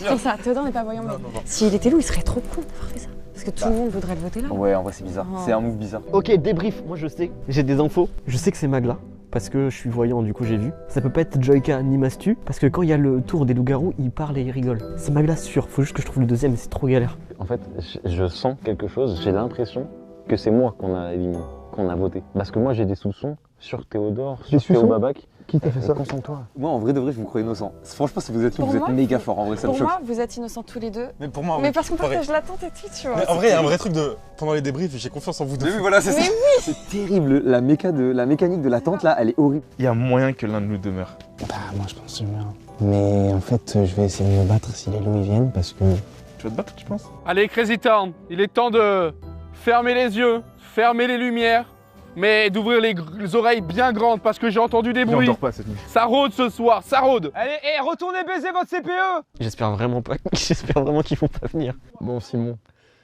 Speaker 10: Sur ça, Théodore n'est pas voyant. Mais s'il était loup, il serait trop con d'avoir fait ça. Parce que tout le monde voudrait le voter là.
Speaker 3: Ouais, en vrai, c'est bizarre.
Speaker 10: Oh.
Speaker 3: C'est un move bizarre.
Speaker 11: Ok, débrief, moi je sais, j'ai des infos. Je sais que c'est Magla, parce que je suis voyant, du coup j'ai vu. Ça peut pas être Joyka ni Mastu, parce que quand il y a le tour des loups-garous, ils parlent et ils rigolent. C'est Magla sûr, faut juste que je trouve le deuxième, mais c'est trop galère.
Speaker 12: En fait, je sens quelque chose, j'ai l'impression que c'est moi qu'on a éliminé, qu'on a voté. Parce que moi j'ai des soupçons sur Théodore, sur Théo Babac.
Speaker 2: Qui t'a fait ça?
Speaker 12: Concentre-toi.
Speaker 3: Moi, en vrai de vrai, je vous crois innocent. Franchement, si vous êtes loup,
Speaker 10: Pour
Speaker 3: vous êtes
Speaker 10: moi,
Speaker 3: méga fort. En vrai, ça me
Speaker 10: Pour
Speaker 3: choque.
Speaker 10: moi, vous êtes innocents tous les deux.
Speaker 8: Mais pour moi,
Speaker 10: Mais parce qu'on
Speaker 8: pareil.
Speaker 10: partage l'attente et tout, tu vois.
Speaker 8: Mais en vrai, il y a un vrai truc de. Pendant les débriefs, j'ai confiance en vous deux.
Speaker 3: Mais oui, voilà, c'est
Speaker 10: Mais
Speaker 3: ça. C'est terrible. La mécanique de l'attente, là, elle est horrible.
Speaker 9: Il y a moyen que l'un de nous demeure.
Speaker 2: Bah moi je pense que c'est bien. Mais en fait je vais essayer de me battre si les loups ils viennent parce que...
Speaker 9: Tu vas te battre, tu penses?
Speaker 5: Allez, Crazy Town, il est temps de fermer les yeux, fermer les lumières, mais d'ouvrir les oreilles bien grandes parce que j'ai entendu des
Speaker 9: Il
Speaker 5: bruits.
Speaker 9: endort pas cette nuit.
Speaker 5: Ça rôde ce soir, ça rôde. Allez, retournez baiser votre CPE.
Speaker 11: J'espère vraiment pas, j'espère vraiment qu'ils vont pas venir.
Speaker 2: Bon Simon,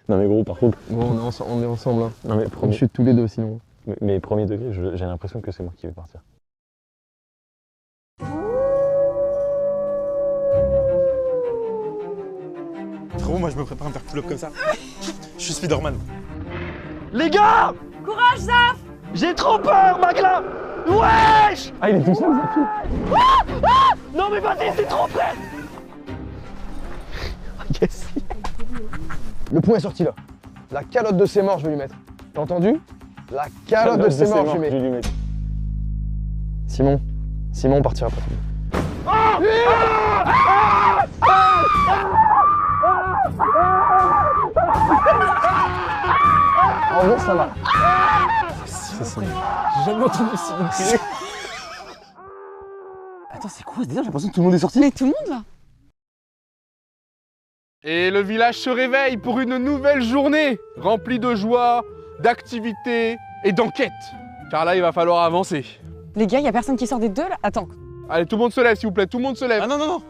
Speaker 12: Non mais gros, par contre.
Speaker 2: bon on est ensemble hein.
Speaker 12: Non mais
Speaker 2: On
Speaker 12: premier,
Speaker 2: chute tous les deux sinon.
Speaker 12: mais premier degré, j'ai l'impression que c'est moi qui vais partir.
Speaker 8: Frérot, moi je me prépare à me faire pull-up comme ça. Je suis Spider-Man.
Speaker 11: Les gars!
Speaker 10: Courage, Zaf!
Speaker 11: J'ai trop peur, Magla! Wesh!
Speaker 2: Ah il est tout seul Zafi.
Speaker 11: Non mais vas-y, c'est trop près! Yes!
Speaker 2: Le point est sorti là. La calotte de ses morts je vais lui mettre. T'as entendu? La calotte de ses morts je lui mets. Simon, on partira pas. En vrai ça va. J'ai jamais entendu Simon crier.
Speaker 3: Attends, c'est quoi ce délire? J'ai l'impression que tout le monde est sorti.
Speaker 10: Mais tout le monde là.
Speaker 5: Et le village se réveille pour une nouvelle journée, remplie de joie, d'activités et d'enquêtes. Car là, il va falloir avancer.
Speaker 10: Les gars, y a personne qui sort des deux là. Attends.
Speaker 5: Allez, tout le monde se lève, s'il vous plaît, tout le monde se lève.
Speaker 8: Ah non, non, non.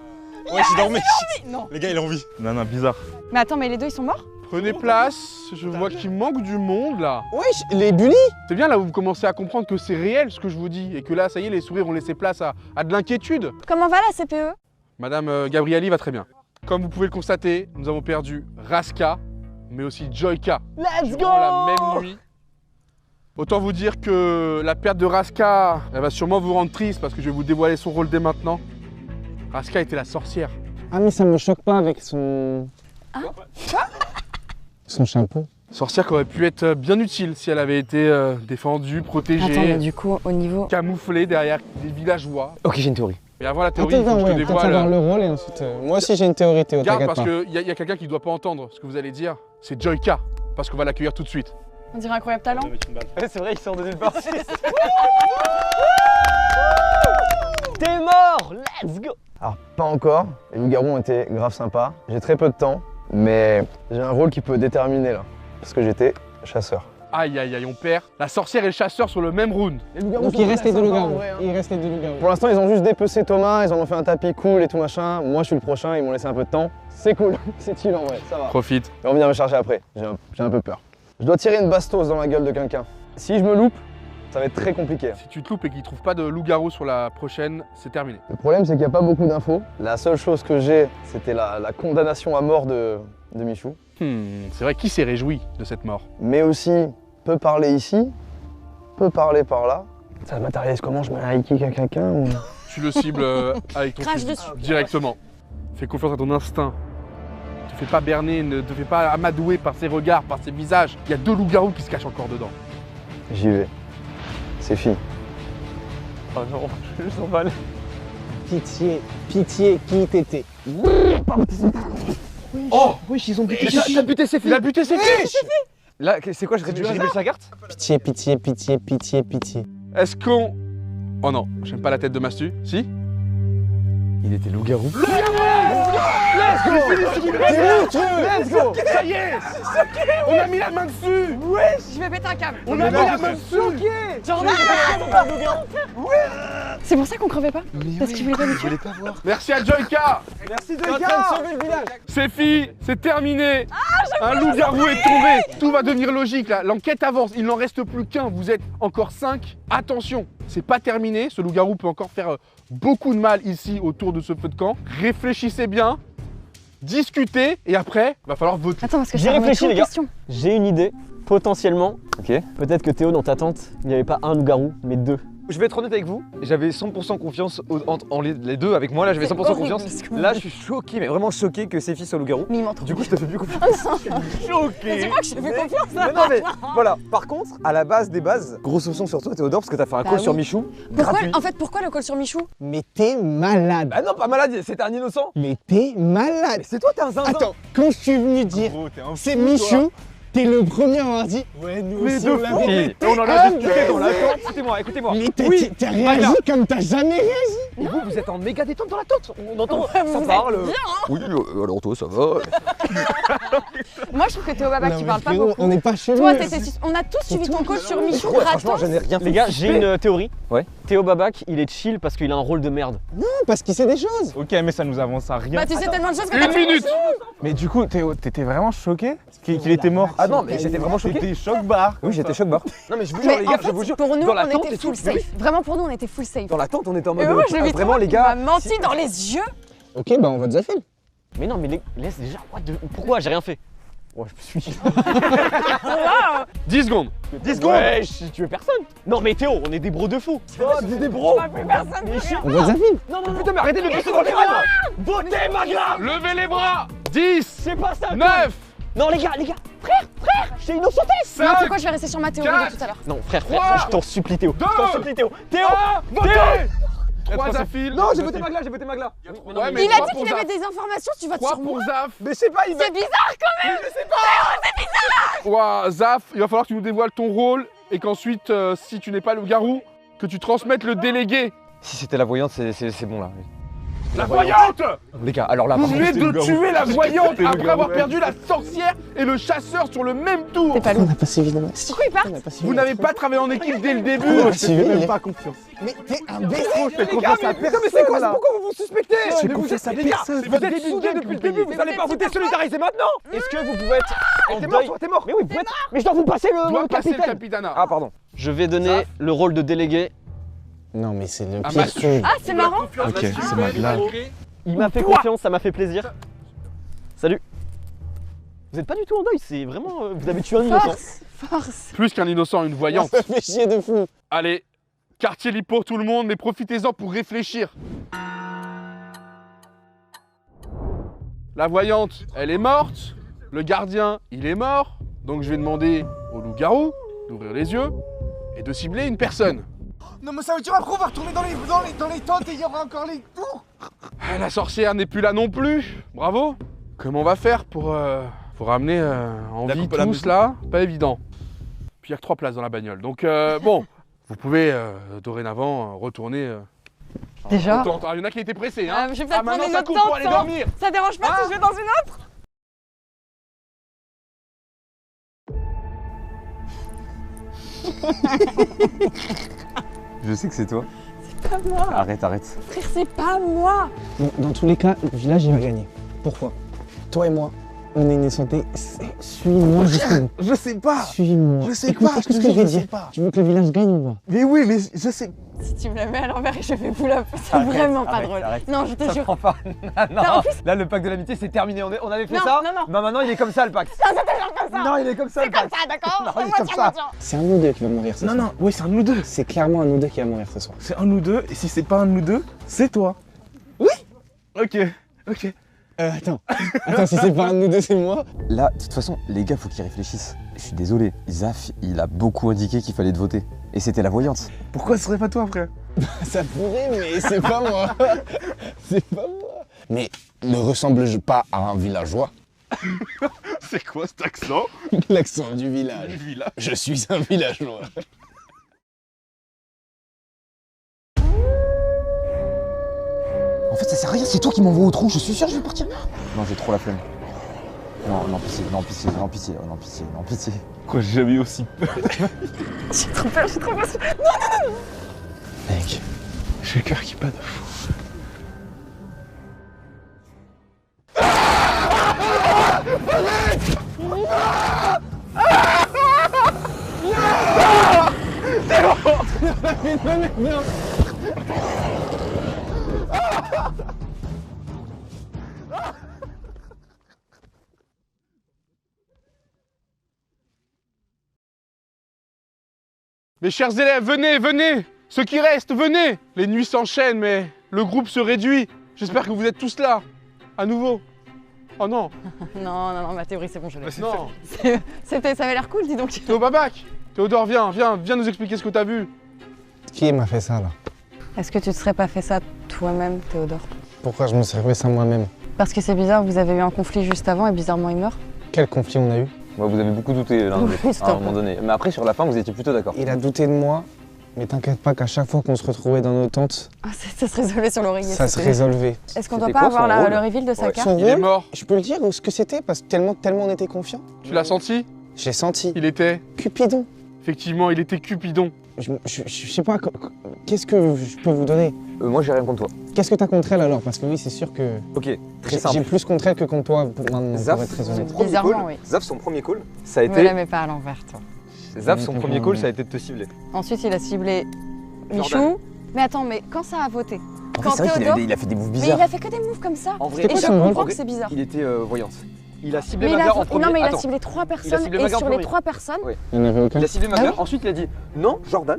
Speaker 8: Ouais, j'ai dormi.
Speaker 10: Non.
Speaker 8: Les gars, il a envie.
Speaker 9: Non, bizarre.
Speaker 10: Mais attends, mais les deux ils sont morts?
Speaker 5: Prenez place, je vois qu'il manque du monde là.
Speaker 2: Wesh, les bullies.
Speaker 5: C'est bien là où vous commencez à comprendre que c'est réel ce que je vous dis et que là, ça y est, les sourires ont laissé place à de l'inquiétude.
Speaker 10: Comment va la CPE?
Speaker 5: Madame Gabrieli va très bien. Comme vous pouvez le constater, nous avons perdu Raska, mais aussi Joyka.
Speaker 11: Let's
Speaker 5: Durant la même nuit. Autant vous dire que la perte de Raska, elle va sûrement vous rendre triste parce que je vais vous dévoiler son rôle dès maintenant. Raska était la sorcière.
Speaker 2: Ah mais ça me choque pas avec son... Son chapeau.
Speaker 5: Sorcière qui aurait pu être bien utile si elle avait été défendue, protégée,
Speaker 10: Attends, mais du coup, au niveau.
Speaker 5: camouflée derrière des villageois.
Speaker 3: Ok, j'ai une théorie.
Speaker 5: Et avant la théorie, il faut
Speaker 2: Attends,
Speaker 5: que je te
Speaker 2: ouais, peut-être
Speaker 5: dévoile.
Speaker 2: avoir le rôle et ensuite... Moi aussi j'ai une théorie Théo,
Speaker 5: Garde
Speaker 2: t'inquiète
Speaker 5: parce
Speaker 2: pas.
Speaker 5: qu'il y a quelqu'un qui ne doit pas entendre ce que vous allez dire. C'est Joyka, parce qu'on va l'accueillir tout de suite.
Speaker 10: On dirait Incroyable Talent.
Speaker 11: Ouais, c'est vrai, il sort de nulle part. T'es mort! Let's go!
Speaker 2: Alors pas encore, les loups-garous ont été grave sympas. J'ai très peu de temps, mais j'ai un rôle qui peut déterminer là. Parce que j'étais chasseur.
Speaker 5: Aïe aïe aïe, on perd. La sorcière et le chasseur sur le même round.
Speaker 2: Donc il reste les deux loups-garous. Il reste les deux loups-garous. Pour l'instant ils ont juste dépecé Thomas, ils en ont fait un tapis cool et tout machin. Moi je suis le prochain, ils m'ont laissé un peu de temps. C'est cool, c'est chill en vrai, ça va.
Speaker 5: Profite.
Speaker 2: Ils vont venir me charger après, j'ai un peu peur. Je dois tirer une bastos dans la gueule de quelqu'un. Si je me loupe, ça va être très compliqué.
Speaker 5: Si tu te loupes et qu'ils ne trouvent pas de loup-garou sur la prochaine, c'est terminé.
Speaker 2: Le problème c'est qu'il n'y a pas beaucoup d'infos. La seule chose que j'ai, c'était la condamnation à mort de Michou.
Speaker 5: C'est vrai, qui s'est réjoui de cette mort?
Speaker 2: Mais aussi, peut parler ici, peut parler par là. Ça matérialise comment? Je mets un high kick à quelqu'un ou...
Speaker 5: Tu le cibles avec ton
Speaker 10: Crache
Speaker 5: fusil,
Speaker 10: dessus.
Speaker 5: directement. Fais confiance à ton instinct. Ne te fais pas berner, ne te fais pas amadouer par ses regards, par ses visages. Il y a deux loups-garous qui se cachent encore dedans.
Speaker 2: J'y vais. C'est fini.
Speaker 11: Oh non, je sens mal.
Speaker 2: Pitié, pitié, qui t'étais?
Speaker 3: Oh
Speaker 11: oui, ils ont buté.
Speaker 3: T'as buté ses filles.
Speaker 5: Il a buté ses filles.
Speaker 3: Là, c'est quoi, je révèle sa carte?
Speaker 2: Pitié, pitié, pitié, pitié, pitié.
Speaker 5: Est-ce qu'on... Oh non, j'aime pas la tête de Mastu. Si?
Speaker 3: Il était loup-garou.
Speaker 5: Let's go! Ça y est! On a mis la main dessus!
Speaker 10: Ouais, je vais péter un câble.
Speaker 5: On a mis la main dessus!
Speaker 10: C'est pour ça qu'on crevait pas? Parce qu'il voulait pas nous tuer.
Speaker 5: Merci à Joyka!
Speaker 3: Merci
Speaker 2: T'es en train de sauver le village.
Speaker 5: Ces filles, c'est terminé! Un loup-garou est tombé! Tout va devenir logique là, l'enquête avance, il n'en reste plus qu'un, vous êtes encore 5. Attention, c'est pas terminé, ce loup-garou peut encore faire beaucoup de mal ici autour de ce feu de camp. Réfléchissez bien, discutez et après, va falloir voter.
Speaker 10: Attends, parce que
Speaker 11: J'ai réfléchi, les gars.
Speaker 10: question.
Speaker 11: J'ai une idée. Potentiellement,
Speaker 3: Ok.
Speaker 11: peut-être que Théo, dans ta tente, il n'y avait pas un loup-garou, mais 2.
Speaker 3: Je vais être honnête avec vous, j'avais 100% confiance en les deux avec moi, là j'avais 100%
Speaker 10: horrible,
Speaker 3: confiance.
Speaker 10: ce que vous
Speaker 3: Là
Speaker 10: dites.
Speaker 3: je suis choqué, mais vraiment choqué que Séfi soit loup-garou.
Speaker 10: Mais il m'en
Speaker 3: Du coup je te fais plus confiance.
Speaker 10: Mais dis pas que je te fais confiance.
Speaker 3: Mais non mais voilà, par contre, à la base des bases, gros soupçon sur toi Théodore parce que t'as fait un
Speaker 10: Bah
Speaker 3: call
Speaker 10: oui.
Speaker 3: sur Michou.
Speaker 10: Pourquoi,
Speaker 3: Gratuit.
Speaker 10: en fait, pourquoi le col sur Michou?
Speaker 2: Mais t'es malade.
Speaker 3: Bah non, pas malade, c'était un innocent.
Speaker 2: Mais t'es malade.
Speaker 3: Mais c'est toi, t'es un zinzin.
Speaker 2: Attends, quand je suis venu dire c'est Michou, t'es le premier à avoir dit ouais, nous
Speaker 3: Mais
Speaker 2: aussi
Speaker 3: de
Speaker 2: on
Speaker 3: fou.
Speaker 2: l'avait.
Speaker 3: On en a discuté dans la tente. Écoutez-moi.
Speaker 2: Mais
Speaker 3: Oui,
Speaker 2: t'as réagi comme t'as jamais réagi.
Speaker 3: Et vous êtes en méga détente dans la tente. On entend,
Speaker 10: Ouais,
Speaker 3: ça
Speaker 10: vous
Speaker 3: parle.
Speaker 10: êtes bien, hein.
Speaker 3: Oui, alors toi ça va.
Speaker 10: Moi, je trouve que Théo Baba qui parle pas beaucoup.
Speaker 2: On n'est pas chelou.
Speaker 10: Toi, on a tous suivi ton call sur Michou
Speaker 3: Franchement,
Speaker 10: gratos.
Speaker 3: je n'ai rien fait.
Speaker 11: Les gars, j'ai une théorie.
Speaker 3: Ouais.
Speaker 11: Théo Babac, il est chill parce qu'il a un rôle de merde.
Speaker 2: Non, parce qu'il sait des choses.
Speaker 13: Ok, mais ça nous avance à rien.
Speaker 10: Bah, tu sais tellement de choses que t'as
Speaker 5: Une
Speaker 10: fait.
Speaker 5: minute!
Speaker 13: Mais du coup, Théo, t'étais vraiment choqué qu'il était mort?
Speaker 3: Ah non, mais j'étais vraiment choqué.
Speaker 13: T'étais choc-barre.
Speaker 3: Oui, j'étais choc-barre. Non, mais je vous jure,
Speaker 10: Mais
Speaker 3: les
Speaker 10: en
Speaker 3: gars, je
Speaker 10: fait,
Speaker 3: vous jure.
Speaker 10: pour nous,
Speaker 3: dans la
Speaker 10: on
Speaker 3: tente
Speaker 10: était
Speaker 3: et tout.
Speaker 10: full safe. Vraiment, pour nous, on était full safe.
Speaker 3: Dans la tente, on était en
Speaker 10: Et
Speaker 3: mode.
Speaker 10: moi, je le vis
Speaker 3: vraiment,
Speaker 10: trop,
Speaker 3: les
Speaker 10: il
Speaker 3: gars.
Speaker 10: m'a menti dans les yeux.
Speaker 2: Ok, bah on va te zaffer.
Speaker 11: Mais non, mais laisse déjà. Pourquoi? J'ai rien fait. Ouais, je me suis.
Speaker 5: 10 secondes.
Speaker 11: 10 secondes. Ouais, j'ai tué personne. Non, mais Théo, on est des bros de fou.
Speaker 3: Oh, des bros.
Speaker 2: On va te zaffer.
Speaker 11: Non,
Speaker 3: Putain, mais arrêtez de me pousser dans les mains.
Speaker 11: Votez, Magla.
Speaker 5: Levez les bras! 10,
Speaker 11: C'est pas ça.
Speaker 5: 9,
Speaker 11: Non, les gars, frère, j'ai innocenté.
Speaker 10: Non,
Speaker 5: 5,
Speaker 10: c'est quoi, je vais rester sur ma théorie de tout à l'heure.
Speaker 11: Non, frère,
Speaker 5: Trois,
Speaker 11: je t'en supplie, Théo. Je t'en supplie, Théo. Théo,
Speaker 5: 1, votez! 3 affilés.
Speaker 3: Non, j'ai voté Magla,
Speaker 5: Ouais, mais
Speaker 10: Il a
Speaker 5: trois
Speaker 10: dit
Speaker 5: pour
Speaker 10: qu'il avait
Speaker 5: Zaf.
Speaker 10: des informations, tu votes
Speaker 5: 3
Speaker 10: sur
Speaker 5: pour
Speaker 10: moi.
Speaker 5: Zaf.
Speaker 3: Mais je sais pas, il
Speaker 10: C'est bizarre quand même.
Speaker 5: Ouah, Zaf, il va falloir que tu nous dévoiles ton rôle et qu'ensuite, si tu n'es pas le garou, que tu transmettes le délégué.
Speaker 3: Si c'était la voyante, c'est bon là.
Speaker 5: La voyante!
Speaker 3: Les gars, alors là,
Speaker 5: Vous
Speaker 3: par contre,
Speaker 5: venez de tuer la voyante
Speaker 13: C'était le
Speaker 5: après
Speaker 13: garou,
Speaker 5: avoir
Speaker 13: ouais.
Speaker 5: perdu la sorcière et le chasseur sur le même tour.
Speaker 10: T'es pas
Speaker 2: On
Speaker 10: lourd.
Speaker 2: a passé évidemment.
Speaker 10: Pourquoi il part?
Speaker 5: Vous n'avez pas travaillé en équipe dès le début.
Speaker 2: Je fais même
Speaker 13: Pas confiance.
Speaker 2: Mais t'es un bébé.
Speaker 13: Je fais confiance à
Speaker 3: mais c'est
Speaker 13: personne
Speaker 3: quoi?
Speaker 13: là.
Speaker 3: Pourquoi vous vous suspectez?
Speaker 2: fais
Speaker 3: Mais vous
Speaker 2: confiance
Speaker 3: êtes
Speaker 2: à
Speaker 3: les gars,
Speaker 2: personne.
Speaker 3: vous êtes soudés depuis le début, vous allez pas voter solidariser maintenant.
Speaker 11: est-ce que vous pouvez être en
Speaker 3: T'es mort,
Speaker 11: deuil?
Speaker 3: toi, t'es mort.
Speaker 11: Mais oui, vous pouvez être. Mais je dois vous passer
Speaker 5: Tu dois
Speaker 11: le
Speaker 5: passer le
Speaker 11: capitaine.
Speaker 5: capitana.
Speaker 3: Ah pardon.
Speaker 11: Je vais donner le rôle de délégué.
Speaker 2: Non, mais c'est le
Speaker 5: Ah,
Speaker 2: pire
Speaker 5: Mastu.
Speaker 2: truc.
Speaker 10: Ah, c'est marrant.
Speaker 13: Ok, c'est Magla.
Speaker 11: Il m'a fait confiance, ça m'a fait plaisir. Salut. Vous êtes pas du tout en deuil, c'est vraiment. Vous avez tué un innocent.
Speaker 10: Force.
Speaker 5: Plus qu'un innocent, une voyante.
Speaker 2: Ça fait chier de fou.
Speaker 5: Allez, quartier libre pour tout le monde, mais profitez-en pour réfléchir. La voyante, elle est morte. Le gardien, il est mort. Donc je vais demander au loup-garou d'ouvrir les yeux et de cibler une personne.
Speaker 13: Non, mais ça veut dire après on va retourner dans les tentes et il y aura encore les tours.
Speaker 5: Ah, la sorcière n'est plus là non plus. Bravo. Comment on va faire pour ramener en vie
Speaker 13: coupe à la
Speaker 5: tout
Speaker 13: maison.
Speaker 5: cela? Pas évident. Puis il n'y a que 3 places dans la bagnole. Donc bon, vous pouvez dorénavant retourner.
Speaker 10: Déjà.
Speaker 5: Attends, il y en a qui étaient pressés. Hein.
Speaker 10: Je vais peut-être
Speaker 5: maintenant
Speaker 10: prendre une
Speaker 5: ça
Speaker 10: autre
Speaker 5: coupe pour aller
Speaker 10: tente, hein.
Speaker 5: dormir.
Speaker 10: Ça dérange pas si je vais dans une autre?
Speaker 3: Je sais que c'est toi.
Speaker 10: C'est pas moi.
Speaker 3: Arrête.
Speaker 10: Frère, c'est pas moi.
Speaker 2: Bon, dans tous les cas, le village, il va gagner. Pourquoi? Toi et moi, on est une santé. Suis-moi jusqu'au bout.
Speaker 13: Je sais pas.
Speaker 2: Suis-moi.
Speaker 13: Je sais
Speaker 2: Écoute,
Speaker 13: pas,
Speaker 2: écoute
Speaker 13: je
Speaker 2: ce que je vais
Speaker 13: te jure, je
Speaker 2: dire.
Speaker 13: sais pas.
Speaker 2: Tu veux que le village gagne ou pas?
Speaker 13: Mais oui, mais je sais.
Speaker 10: Si tu me la mets à l'envers et je fais pull-up, c'est vraiment pas drôle. Non, je te jure.
Speaker 3: Pas. Non,
Speaker 10: en plus-
Speaker 3: là le pacte de l'amitié c'est terminé. On avait fait
Speaker 10: Non,
Speaker 3: ça.
Speaker 10: non.
Speaker 3: Maintenant il est comme ça le pacte.
Speaker 10: Ça, c'était genre comme ça.
Speaker 3: Non, il est comme ça le
Speaker 10: Comme
Speaker 3: pacte.
Speaker 10: ça, d'accord?
Speaker 3: Non, il est
Speaker 10: C'est
Speaker 3: comme ça.
Speaker 10: moitié.
Speaker 2: C'est un de nous deux qui va mourir ce soir.
Speaker 13: Non, oui, c'est un de nous deux.
Speaker 2: C'est clairement un de nous deux qui va mourir ce soir.
Speaker 13: C'est un de nous deux, et si c'est pas un de nous deux, c'est toi. Oui. Ok.
Speaker 2: Attends. Attends, si c'est pas un de nous deux, c'est moi.
Speaker 3: Là, de toute façon, les gars, faut qu'ils réfléchissent. Je suis désolé, Zaf, il a beaucoup indiqué qu'il fallait te voter. Et c'était la voyante.
Speaker 13: Pourquoi ce serait pas toi, frère?
Speaker 2: Ça pourrait, mais c'est pas moi. C'est pas moi. Mais ne ressemble-je pas à un villageois?
Speaker 5: C'est quoi cet accent?
Speaker 2: L'accent du village. Je suis un villageois.
Speaker 3: En fait, ça sert à rien, c'est toi qui m'envoie au trou, je suis sûr, je vais partir. Non, j'ai trop la flemme. Non, pitié, non, pitié, non, pitié, non, pitié, non, pitié.
Speaker 5: Quoi, j'ai jamais eu aussi peur.
Speaker 10: J'ai trop peur, j'ai trop peur. Non.
Speaker 5: Mec, j'ai le cœur qui bat de fou. C'est bon. Non. Mes chers élèves, venez! Ceux qui restent, venez! Les nuits s'enchaînent, mais le groupe se réduit. J'espère que vous êtes tous là, à nouveau. Oh non!
Speaker 10: Non, ma théorie, c'est bon, je l'ai.
Speaker 5: Non!
Speaker 10: Ça avait l'air cool, dis donc.
Speaker 5: Théo Babac! Théodore, viens nous expliquer ce que t'as vu.
Speaker 2: Qui m'a fait ça, là?
Speaker 10: Est-ce que tu te serais pas fait ça toi-même, Théodore?
Speaker 2: Pourquoi je me serais fait ça moi-même?
Speaker 10: Parce que c'est bizarre, vous avez eu un conflit juste avant et bizarrement il meurt.
Speaker 2: Quel conflit on a eu?
Speaker 3: Ouais, vous avez beaucoup douté l'un de l'autre, à un moment donné. Mais après, sur la fin, vous étiez plutôt d'accord.
Speaker 2: Il a douté de moi, mais t'inquiète pas qu'à chaque fois qu'on se retrouvait dans nos tentes,
Speaker 10: ça se résolvait sur l'oreiller.
Speaker 2: ça se résolvait.
Speaker 10: Est-ce qu'on doit pas avoir le reveal de sa carte?
Speaker 5: Il est mort.
Speaker 2: Je peux le dire ce que c'était parce que tellement on était confiants.
Speaker 5: Tu l'as senti?
Speaker 2: J'ai senti.
Speaker 5: Il était
Speaker 2: Cupidon.
Speaker 5: Effectivement, il était Cupidon.
Speaker 2: Je sais pas, qu'est-ce que je peux vous donner?
Speaker 3: Moi, j'ai rien contre toi.
Speaker 2: Qu'est-ce que t'as contre elle alors? Parce que oui, c'est sûr que.
Speaker 3: Ok, très simple.
Speaker 2: J'ai plus contre elle que contre toi maintenant,
Speaker 3: Zaf,
Speaker 2: pour être très honnête.
Speaker 10: Bizarrement, oui.
Speaker 3: Zaf, son premier call, ça a
Speaker 10: Je me
Speaker 3: été.
Speaker 10: la mets pas à l'envers, toi.
Speaker 3: Zaf, son premier call, ça a été de te cibler.
Speaker 10: Ensuite, il a ciblé Michou.
Speaker 3: Jordan.
Speaker 10: Mais attends, mais quand ça a voté?
Speaker 3: En
Speaker 10: Quand
Speaker 3: fait, c'est vrai
Speaker 10: Théodore.
Speaker 3: qu'il a fait des moves
Speaker 10: Mais
Speaker 3: bizarres.
Speaker 10: il a fait que des moves comme ça.
Speaker 3: En vrai,
Speaker 10: Et je comprends que c'est bizarre.
Speaker 3: Il était voyante. Il a ciblé
Speaker 10: Mais
Speaker 3: ma mère en premier.
Speaker 10: non, mais il a
Speaker 3: Attends.
Speaker 10: ciblé 3
Speaker 3: Il a
Speaker 10: personnes
Speaker 3: ciblé
Speaker 10: et
Speaker 3: Maga en
Speaker 10: sur les
Speaker 3: premier.
Speaker 10: 3 personnes.
Speaker 3: Oui.
Speaker 2: Il y en avait aucun.
Speaker 3: Il a ciblé ma mère, ensuite il a dit non, Jordan.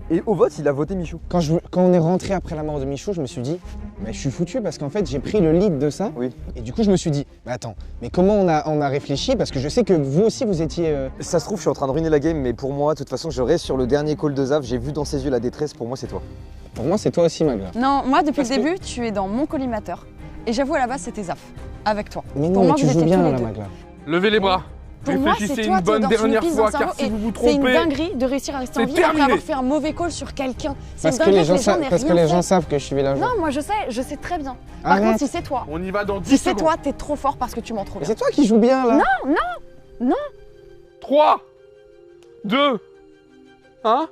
Speaker 3: Et au vote, il a voté Michou.
Speaker 2: Quand on est rentré après la mort de Michou, je me suis dit, mais je suis foutu parce qu'en fait j'ai pris le lead de ça.
Speaker 3: Oui.
Speaker 2: Et du coup je me suis dit, mais attends, mais comment on a réfléchi? Parce que je sais que vous aussi vous étiez.
Speaker 3: Ça se trouve, je suis en train de ruiner la game, mais pour moi, de toute façon, je reste sur le dernier call de Zaf. J'ai vu dans ses yeux la détresse, pour moi, c'est toi.
Speaker 2: Pour moi, c'est toi aussi, Magla.
Speaker 10: Non, moi depuis
Speaker 2: Parce
Speaker 10: le
Speaker 2: que-
Speaker 10: début, tu es dans mon collimateur. Et j'avoue, à la base, c'était Zaf. Avec toi.
Speaker 2: Mais
Speaker 10: Pour
Speaker 2: non,
Speaker 10: moi,
Speaker 2: mais tu
Speaker 10: vous
Speaker 2: joues
Speaker 10: étiez
Speaker 2: bien
Speaker 10: tous les
Speaker 2: là,
Speaker 10: deux.
Speaker 2: Magla.
Speaker 5: Levez les bras.
Speaker 10: Pour moi, c'est
Speaker 5: Réfléchissez
Speaker 10: toi,
Speaker 5: une bonne
Speaker 10: Théodore, tu me
Speaker 5: dernière
Speaker 10: pisses
Speaker 5: fois,
Speaker 10: dans le cerveau
Speaker 5: car si
Speaker 10: et
Speaker 5: vous vous
Speaker 10: c'est une
Speaker 5: trompez.
Speaker 10: dinguerie de réussir à rester en
Speaker 5: C'est
Speaker 10: vie après
Speaker 5: terminé.
Speaker 10: avoir fait un mauvais call sur quelqu'un. C'est
Speaker 2: Parce
Speaker 10: une
Speaker 2: que
Speaker 10: dinguerie
Speaker 2: les
Speaker 10: que
Speaker 2: gens,
Speaker 10: les gens n'aient
Speaker 2: parce que
Speaker 10: rien
Speaker 2: les gens
Speaker 10: fait.
Speaker 2: savent que je suis villageois.
Speaker 10: Non, moi je sais très bien. Par
Speaker 2: Arrête.
Speaker 10: contre, si c'est toi,
Speaker 5: On y va dans 10
Speaker 10: si c'est
Speaker 5: secondes.
Speaker 10: toi, t'es trop fort parce que tu mens trop
Speaker 2: Mais
Speaker 10: bien.
Speaker 2: c'est toi qui joues bien là.
Speaker 10: Non.
Speaker 5: 3, 2, 1.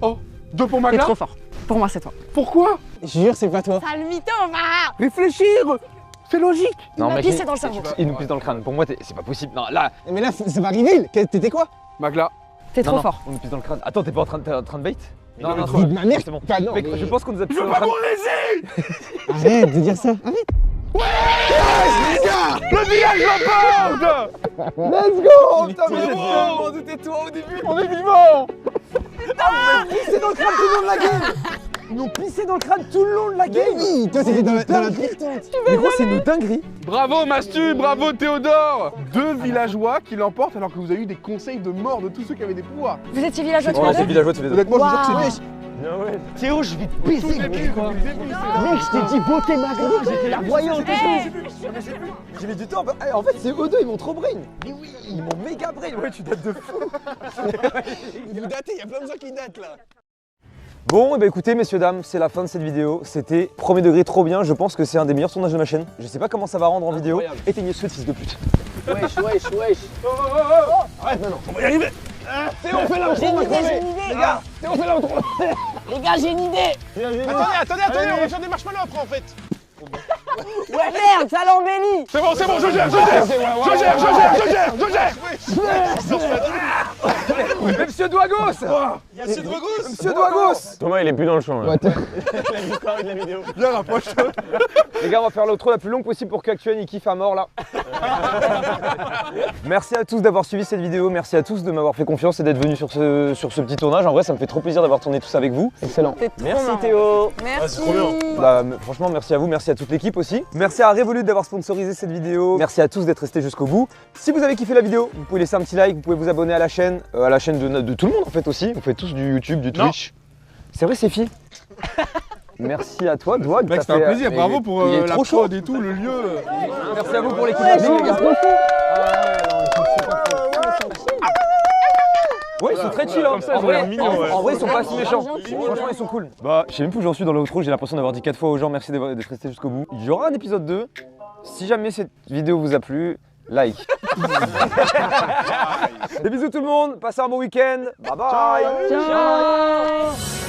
Speaker 5: Oh, 2 pour
Speaker 10: T'es
Speaker 5: Magla.
Speaker 10: trop fort. Pour moi, c'est toi.
Speaker 5: Pourquoi?
Speaker 2: Je jure, c'est pas toi.
Speaker 10: Sale mytho, va.
Speaker 5: Réfléchir. C'est logique.
Speaker 10: Il m'a pissé dans le cerveau.
Speaker 3: Il nous pisse dans le crâne. Pour moi, c'est pas possible. Non, là.
Speaker 2: Mais là, ça va arriver. T'étais quoi?
Speaker 5: Magla.
Speaker 10: T'es trop
Speaker 3: non,
Speaker 10: fort.
Speaker 3: On nous pisse dans le crâne. Attends, t'es pas en train de bait? Non, non,
Speaker 2: Vie de ma mère.
Speaker 3: justement.
Speaker 2: Enfin, non,
Speaker 3: Mec,
Speaker 2: mais-
Speaker 3: je pense qu'on nous a
Speaker 5: Je
Speaker 3: pissé
Speaker 5: veux
Speaker 3: dans le
Speaker 5: pas
Speaker 3: crâne.
Speaker 5: mon laisser.
Speaker 2: Arrête de dire ça. Arrête.
Speaker 5: Le village l'emporte.
Speaker 3: Let's go. Putain, mais
Speaker 5: C'est
Speaker 3: bon, c'était toi au début.
Speaker 5: On est vivant.
Speaker 3: Pissé dans le crâne tout le long de la game. Ils nous pissé dans le crâne tout le long de la game.
Speaker 2: Oui, toi t'étais dans la pire tente.
Speaker 3: Mais gros, c'est une dinguerie.
Speaker 5: Bravo Mastu, bravo Théodore. 2 villageois qui l'emportent alors que vous avez eu des conseils de mort de tous ceux qui avaient des pouvoirs.
Speaker 10: Vous étiez villageois tous
Speaker 3: Oh,
Speaker 10: les
Speaker 3: c'est
Speaker 10: deux.
Speaker 3: villageois tous les deux.
Speaker 5: Honnêtement, je vous jure que
Speaker 10: Waouh.
Speaker 5: c'est
Speaker 11: Théo, je vais te baiser.
Speaker 5: Au tout début, au début,
Speaker 11: Mec, je t'ai dit beauté Magla, j'étais la voyante.
Speaker 3: J'ai mis du temps. En fait, c'est eux deux, ils m'ont trop brain. Mais oui, ils m'ont méga brain. Ouais, tu dates de fou.
Speaker 2: Vous datez, il y a plein de gens qui datent là.
Speaker 3: Bon, et bah écoutez, messieurs, dames, c'est la fin de cette vidéo. C'était premier degré trop bien. Je pense que c'est un des meilleurs tournages de ma chaîne. Je sais pas comment ça va rendre en vidéo. Éteignez ce fils de pute.
Speaker 2: Wesh. Arrête maintenant.
Speaker 5: On va y arriver.
Speaker 2: Théo, fais l'intro, on va crever. Les gars, Théo, fais l'intro.
Speaker 6: Les gars, j'ai une idée.
Speaker 5: Attendez, on va faire des marshmallows après en fait.
Speaker 6: Ouais, merde, ça l'embellit.
Speaker 5: C'est bon, je gère.
Speaker 3: Monsieur Douagos.
Speaker 5: Monsieur Dragos.
Speaker 3: Monsieur Douagos.
Speaker 12: Thomas, il est plus dans le champ là.
Speaker 5: Viens, rapproche-toi.
Speaker 3: Les gars, on va faire l'outro la plus longue possible pour qu'Actuel il kiffe à mort là. Merci à tous d'avoir suivi cette vidéo, merci à tous de m'avoir fait confiance et d'être venus sur ce petit tournage. En vrai, ça me fait trop plaisir d'avoir tourné tous avec vous.
Speaker 2: Excellent.
Speaker 3: Merci Théo.
Speaker 10: Merci.
Speaker 3: Bah, franchement, merci à vous, merci à toute l'équipe aussi. Merci à Revolut d'avoir sponsorisé cette vidéo. Merci à tous d'être restés jusqu'au bout. Si vous avez kiffé la vidéo, vous pouvez laisser un petit like, vous pouvez vous abonner à la chaîne de tout le monde en fait aussi. Vous faites tous du YouTube, du Twitch. C'est vrai, c'est fille. Merci à toi, Dwag.
Speaker 5: Mec, c'était un plaisir. Bravo pour la prod et tout, le lieu.
Speaker 3: Merci à vous pour l'équipement. Ouais, ils sont très chill, hein. En vrai, ils sont pas si méchants. Franchement, ils sont cool. Bah, je sais même plus où j'en suis dans l'outro. J'ai l'impression d'avoir dit 4 fois aux gens merci d'être restés jusqu'au bout. Il y aura un épisode 2. Si jamais cette vidéo vous a plu, like. Des bisous tout le monde. Passez un bon week-end. Bye bye.
Speaker 10: Ciao.